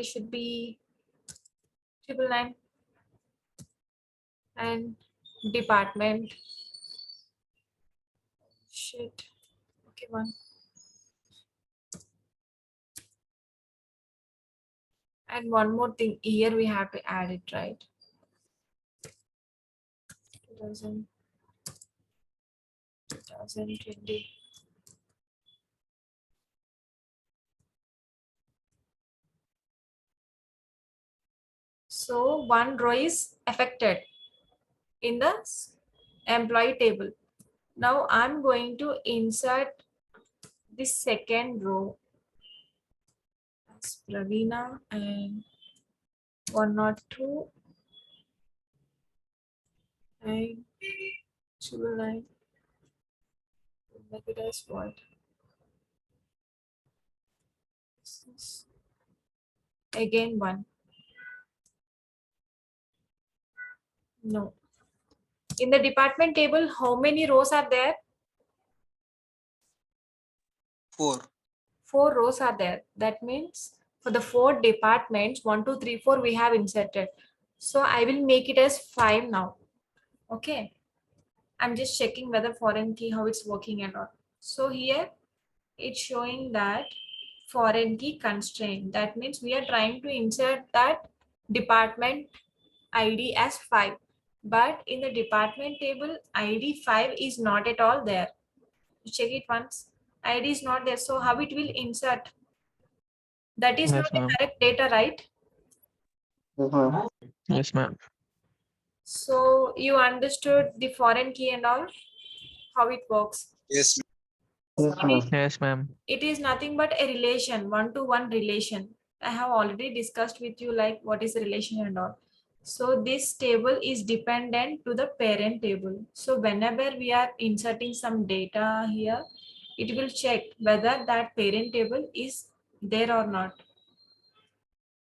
should be 999, and department, shit, okay, 1. And one more thing, here we have to add it, right? 2020. So one row is affected in the employee table. Now I'm going to insert the second row as Praveena and 102 and 209. Make it as what? Again 1. No. In the department table, how many rows are there? 4. 4 rows are there. That means for the 4 departments, 1, 2, 3, 4, we have inserted. So I will make it as 5 now. Okay. I'm just checking whether foreign key, how it's working and all. So here it's showing that foreign key constraint. That means we are trying to insert that department ID as 5. but in the department table, ID 5 is not at all there. You check it once. ID is not there. So how it will insert? That is not Yes, the ma'am. correct data, right? Yes, ma'am. Yes, ma'am. So you understood the foreign key and all, how it works. Yes, Yes, ma'am. Yes, ma'am. It is nothing but a relation, one-to-one relation. I have already discussed with you like what is the relation and all. So this table is dependent to the parent table. So whenever we are inserting some data here, it will check whether that parent table is there or not.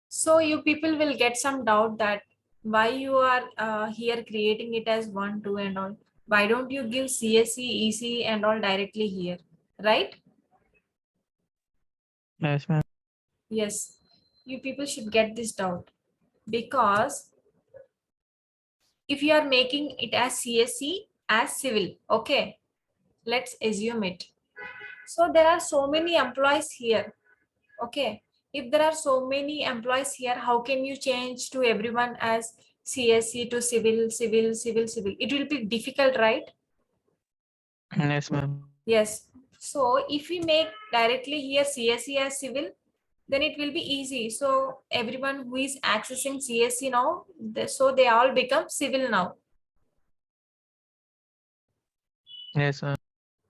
So you people will get some doubt that why you are here creating it as 1, 2 and all. Why don't you give CSE, EC and all directly here, right? Yes, ma'am. Yes, you people should get this doubt because if you are making it as CSE as civil, okay, let's assume it. So there are so many employees here, okay. If there are so many employees here, how can you change to everyone as CSE to civil, civil, civil, civil? It will be difficult, right? Yes, ma'am. Yes. So if we make directly here CSE as civil, then it will be easy. So everyone who is accessing CSE now, so they all become civil now. Yes, ma'am.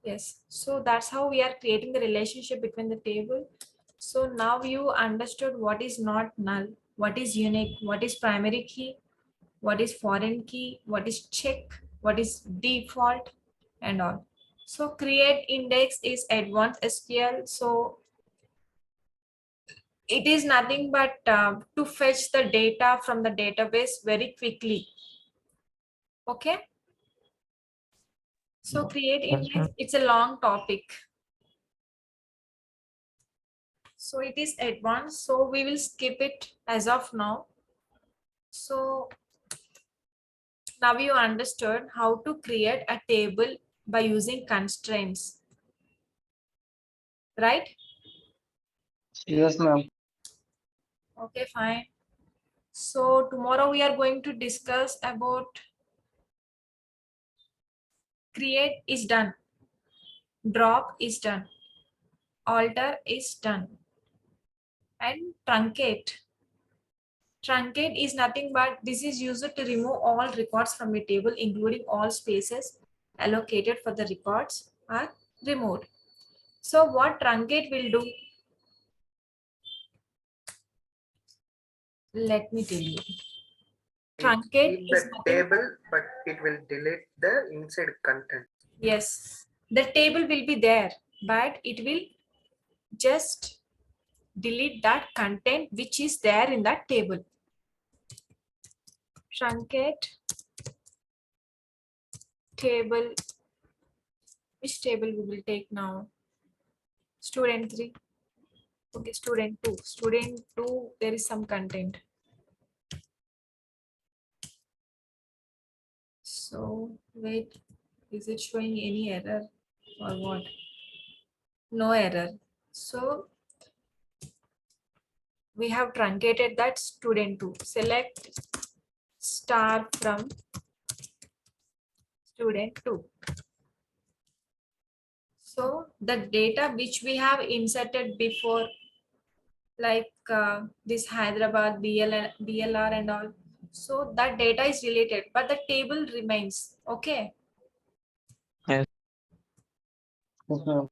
Yes. So that's how we are creating the relationship between the table. So now you understood what is not null, what is unique, what is primary key, what is foreign key, what is check, what is default and all. So create index is advanced SQL. So it is nothing but to fetch the data from the database very quickly. Okay. So create Yes, index, ma'am. it's a long topic. So it is advanced. So we will skip it as of now. So now you understood how to create a table by using constraints, right? Yes, ma'am. Okay, fine. So tomorrow we are going to discuss about create is done, drop is done, alter is done, and truncate. Truncate is nothing but this is used to remove all records from a table, including all spaces allocated for the records are removed. So what truncate will do? Let me tell you. Truncate Keep is the nothing. table, but it will delete the inside content. Yes, the table will be there, but it will just delete that content which is there in that table. Truncate table. Which table we will take now? Student 3. Okay, student 2. Student 2, there is some content. So, wait, is it showing any error or what? No error. So, we have truncated that student 2. Select star from student 2. So, the data which we have inserted before, like this Hyderabad BLR and all. So that data is related, but the table remains. Okay. Yes. Yes, ma'am.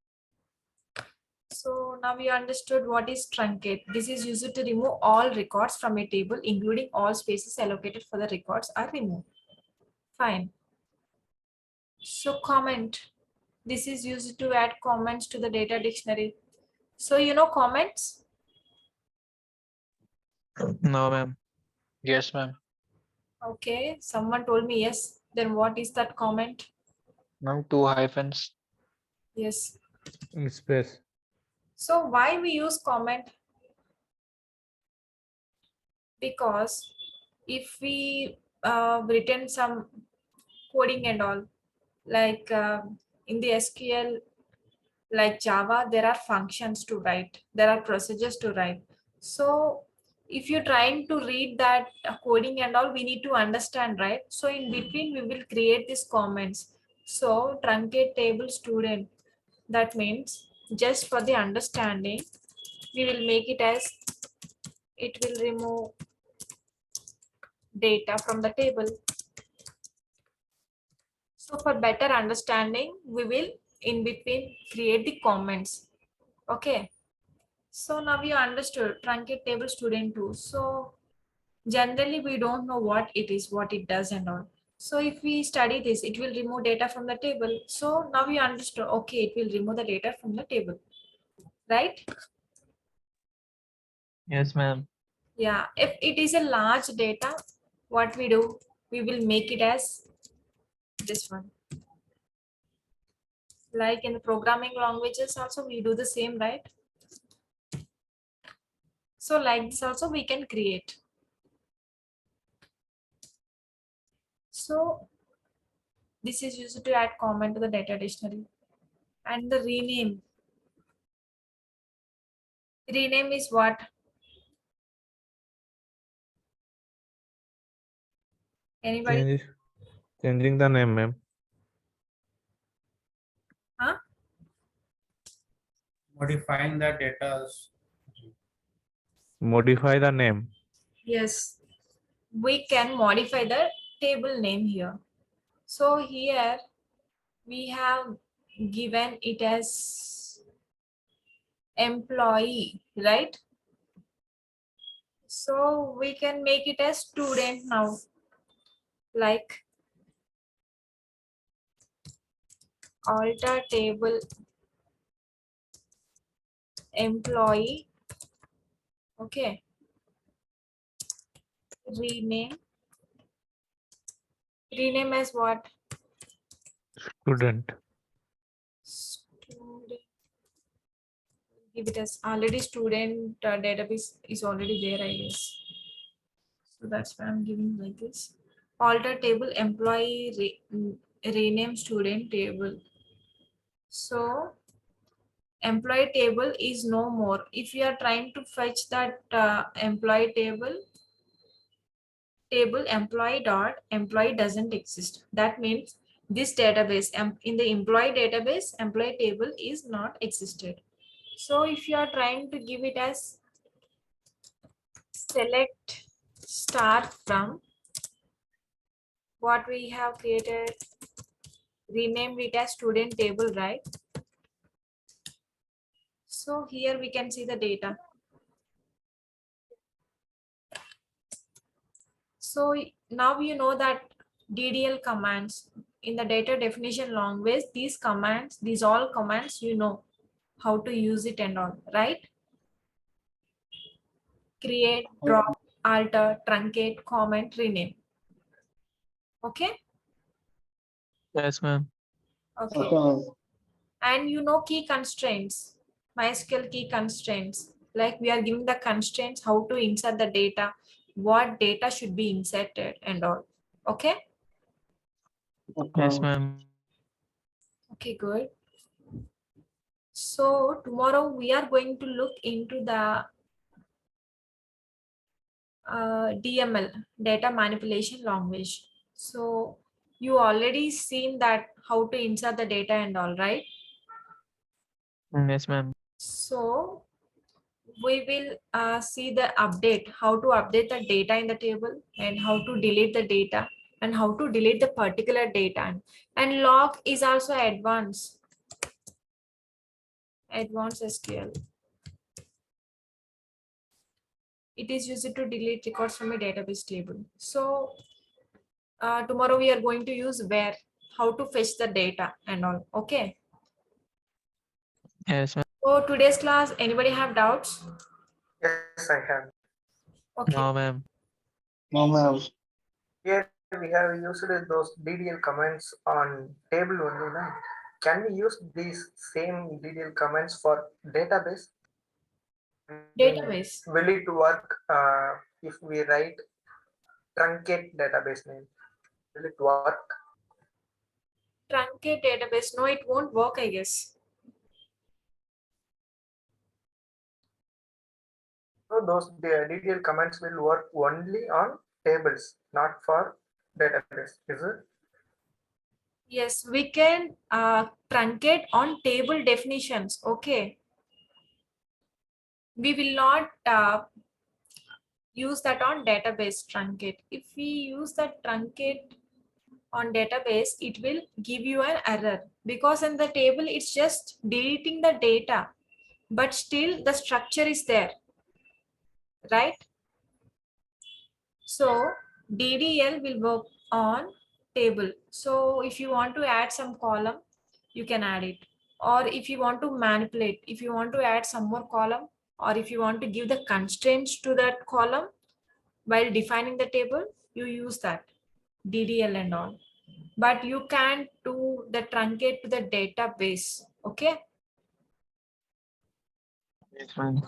So now we understood what is truncate. This is used to remove all records from a table, including all spaces allocated for the records are removed. Fine. So comment. This is used to add comments to the data dictionary. So you know comments? No, ma'am. Yes, ma'am. Okay. Someone told me yes. Then what is that comment? Ma'am, 2 hyphens. Yes. Space. So why we use comment? Because if we written some coding and all, like in the SQL, like Java, there are functions to write, there are procedures to write. So if you're trying to read that coding and all, we need to understand, right? So in between, we will create these comments. So truncate table student, that means just for the understanding, we will make it as it will remove data from the table. So for better understanding, we will in between create the comments. Okay. So now you understood truncate table student 2. So generally we don't know what it is, what it does and all. So if we study this, it will remove data from the table. So now we understood, okay, it will remove the data from the table, right? Yes, ma'am. Yeah, if it is a large data, what we do, we will make it as this one. Like in the programming languages also, we do the same, right? So like this also we can create. So this is used to add comment to the data dictionary. And the rename. Rename is what? Anybody? Changing the name, ma'am. Huh? Modifying the data. Modify the name. Yes. We can modify the table name here. So here we have given it as employee, right? So we can make it as student now. Like alter table employee. Okay. Rename. Rename as what? Student. Student. Give it as already student database is already there, I guess. So that's why I'm giving like this. Alter table employee rename student table. So employee table is no more. If you are trying to fetch that employee table employee doesn't exist. That means this database in the employee database, employee table is not existed. So if you are trying to give it as select star from what we have created, renamed it as student table, right? So here we can see the data. So now you know that DDL commands in the data definition language, these all commands, you know how to use it and all, right? Create, drop, alter, truncate, comment, rename. Okay. Yes, ma'am. Okay. Okay, ma'am. And you know key constraints, MySQL key constraints. Like we are giving the constraints, how to insert the data, what data should be inserted and all. Okay. Okay, Yes, ma'am. ma'am. Okay, good. So tomorrow we are going to look into the DML, data manipulation language. So you already seen that how to insert the data and all, right? Yes, ma'am. So we will see the update, how to update the data in the table and how to delete the data and how to delete the particular data. And log is also advanced SQL. It is used to delete records from a database table. So tomorrow we are going to use where, how to fetch the data and all. Okay. Yes, ma'am. So today's class, anybody have doubts? Yes, I have. Okay. No, ma'am. No, ma'am. Here we have used those DDL commands on table only now. Can we use these same DDL commands for database? Database. Will it work if we write truncate database name? Will it work? Truncate database. No, it won't work, I guess. So those the DDL commands will work only on tables, not for database, is it? Yes, we can truncate on table definitions. Okay. We will not use that on database truncate. If we use that truncate on database, it will give you an error because in the table, it's just deleting the data, but still the structure is there, right? So DDL will work on table. So if you want to add some column, you can add it. Or if you want to manipulate, if you want to add some more column, or if you want to give the constraints to that column while defining the table, you use that DDL and all. But you can't do the truncate to the database. Okay. Yes, ma'am.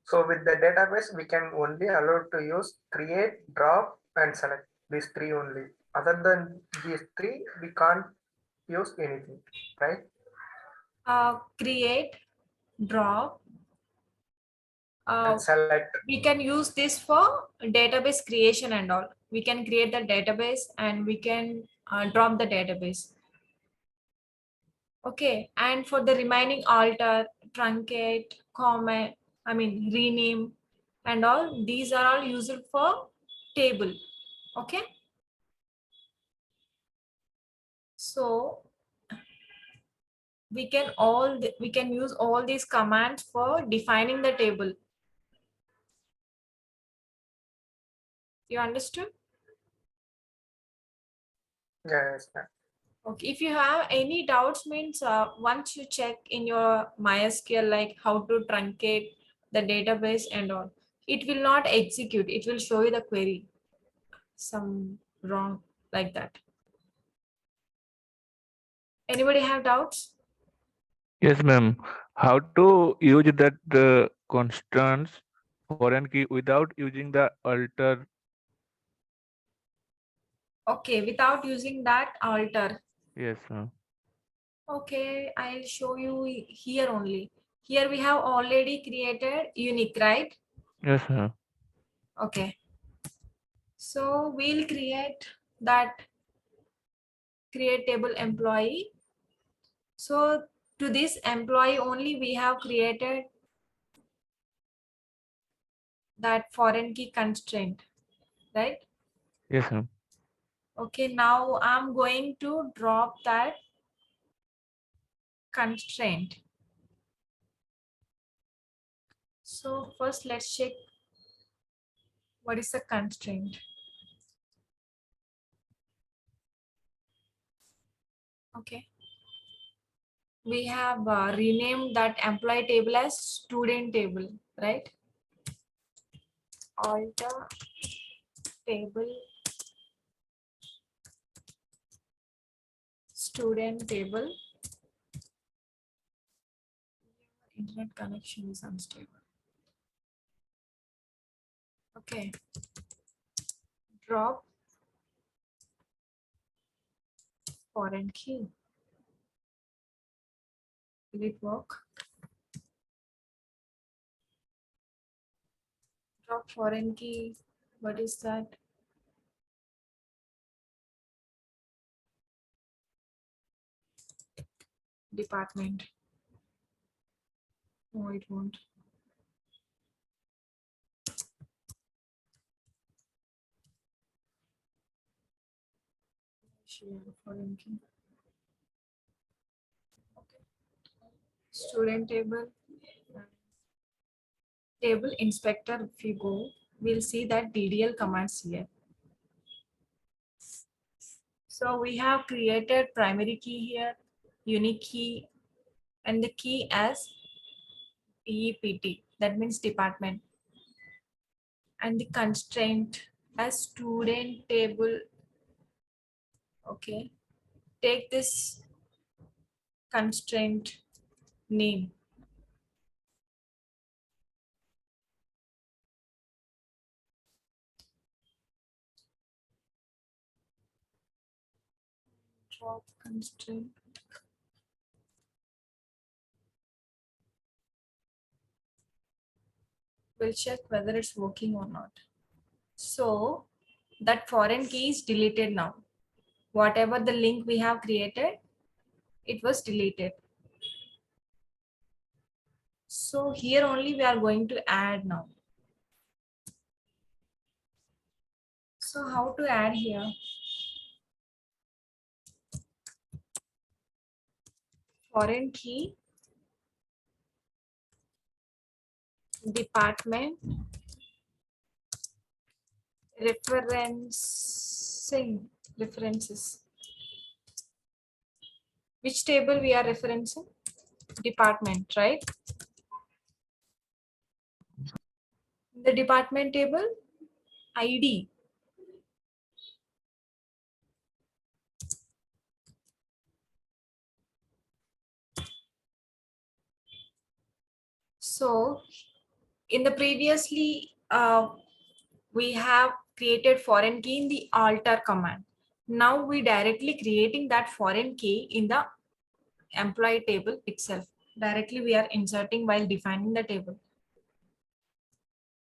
So with the database, we can only allow to use create, drop, and select, these three only. Other than these three, we can't use anything, right? Create, drop. And select. We can use this for database creation and all. We can create the database and we can drop the database. Okay, and for the remaining alter, truncate, comment, rename and all, these are all used for table. Okay. So we can use all these commands for defining the table. You understood? Yes, ma'am. Okay, if you have any doubts, means once you check in your MySQL, like how to truncate the database and all, it will not execute. It will show you the query. Some wrong like that. Anybody have doubts? Yes, ma'am. How to use that constants foreign key without using the alter? Okay, without using that alter. Yes, ma'am. Okay, I'll show you here only. Here we have already created unique, right? Yes, ma'am. Okay. So we'll create that create table employee. So to this employee only we have created that foreign key constraint, right? Yes, ma'am. Okay, now I'm going to drop that constraint. So first let's check what is the constraint. Okay. We have renamed that employee table as student table, right? Alter table student table. Internet connection is unstable. Okay. Drop foreign key. Will it work? Drop foreign key. What is that? Department. No, it won't. Share foreign key. Okay. Student table. Table inspector, if you go, we'll see that DDL commands here. So we have created primary key here, unique key, and the key as DEPT, that means department. And the constraint as student table. Okay. Take this constraint name. Drop constraint. We'll check whether it's working or not. So that foreign key is deleted now. Whatever the link we have created, it was deleted. So here only we are going to add now. So how to add here? Foreign key, department, references. Which table we are referencing? Department, right? The department table, ID. So in the previously, we have created foreign key in the alter command. Now we directly creating that foreign key in the employee table itself. Directly we are inserting while defining the table.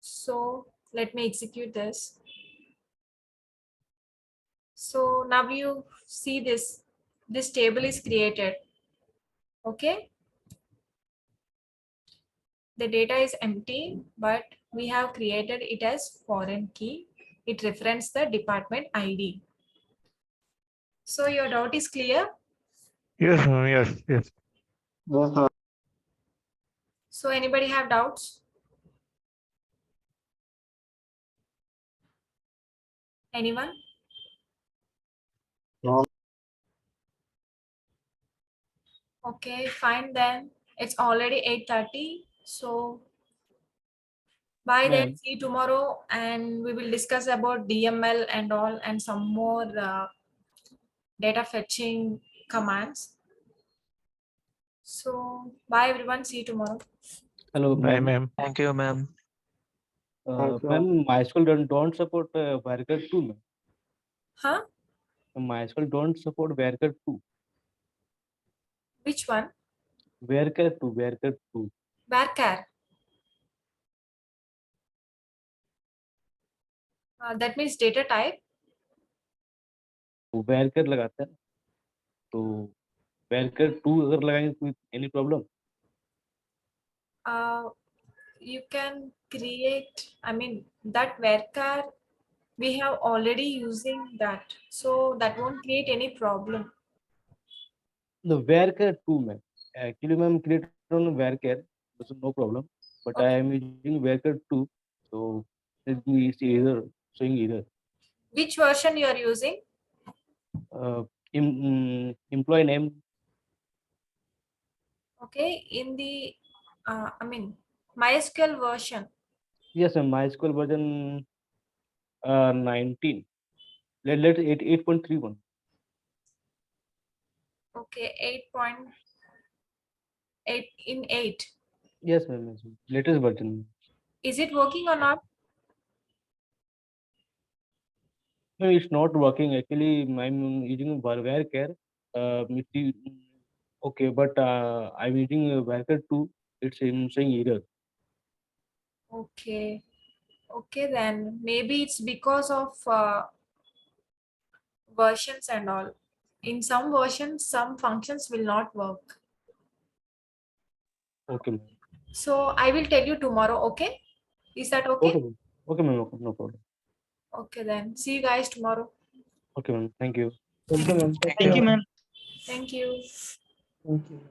So let me execute this. So now you see this table is created. Okay. The data is empty, but we have created it as foreign key. It references the department ID. So your doubt is clear? Yes, ma'am. Yes. Yes, ma'am. So anybody have doubts? Anyone? No. Okay, fine then. It's already 8:30. So bye then. See you tomorrow, and we will discuss about DML and all, and some more data fetching commands. So bye everyone. See you tomorrow. Hello, Bye, ma'am. ma'am. Thank you, ma'am. Ma'am, MySQL don't support Varchar 2, ma'am. Huh? MySQL don't support Varchar 2. Which one? Varchar 2. Varchar. That means data type. Varchar लगाते हैं तो Varchar 2 अगर लगाएंगे कोई any problem? You can create, I mean, that varchar we have already using that, so that won't create any problem. The Varchar 2, ma'am. Actually, ma'am, created on Varchar, so no problem. But I am using Varchar 2, so it is either showing either. Which version you are using? Employee name. Okay, in the I mean MySQL version. Yes, ma'am. MySQL version 19. Let's 8.31. Okay, 8.8 in 8. Yes, ma'am. Yes, ma'am. Latest version. Is it working or not? No, it's not working. Actually, I'm using Varchar. Okay, but I'm using Varchar 2. It's saying error. Okay, okay, then maybe it's because of versions and all. In some versions, some functions will not work. Okay, ma'am. So I will tell you tomorrow. Okay, is that okay? Okay, ma'am. Okay, ma'am. Okay, no problem. Okay, then see you guys tomorrow. Okay, ma'am. Thank you. Thank you, ma'am. Thank you, ma'am. Thank you. Thank you.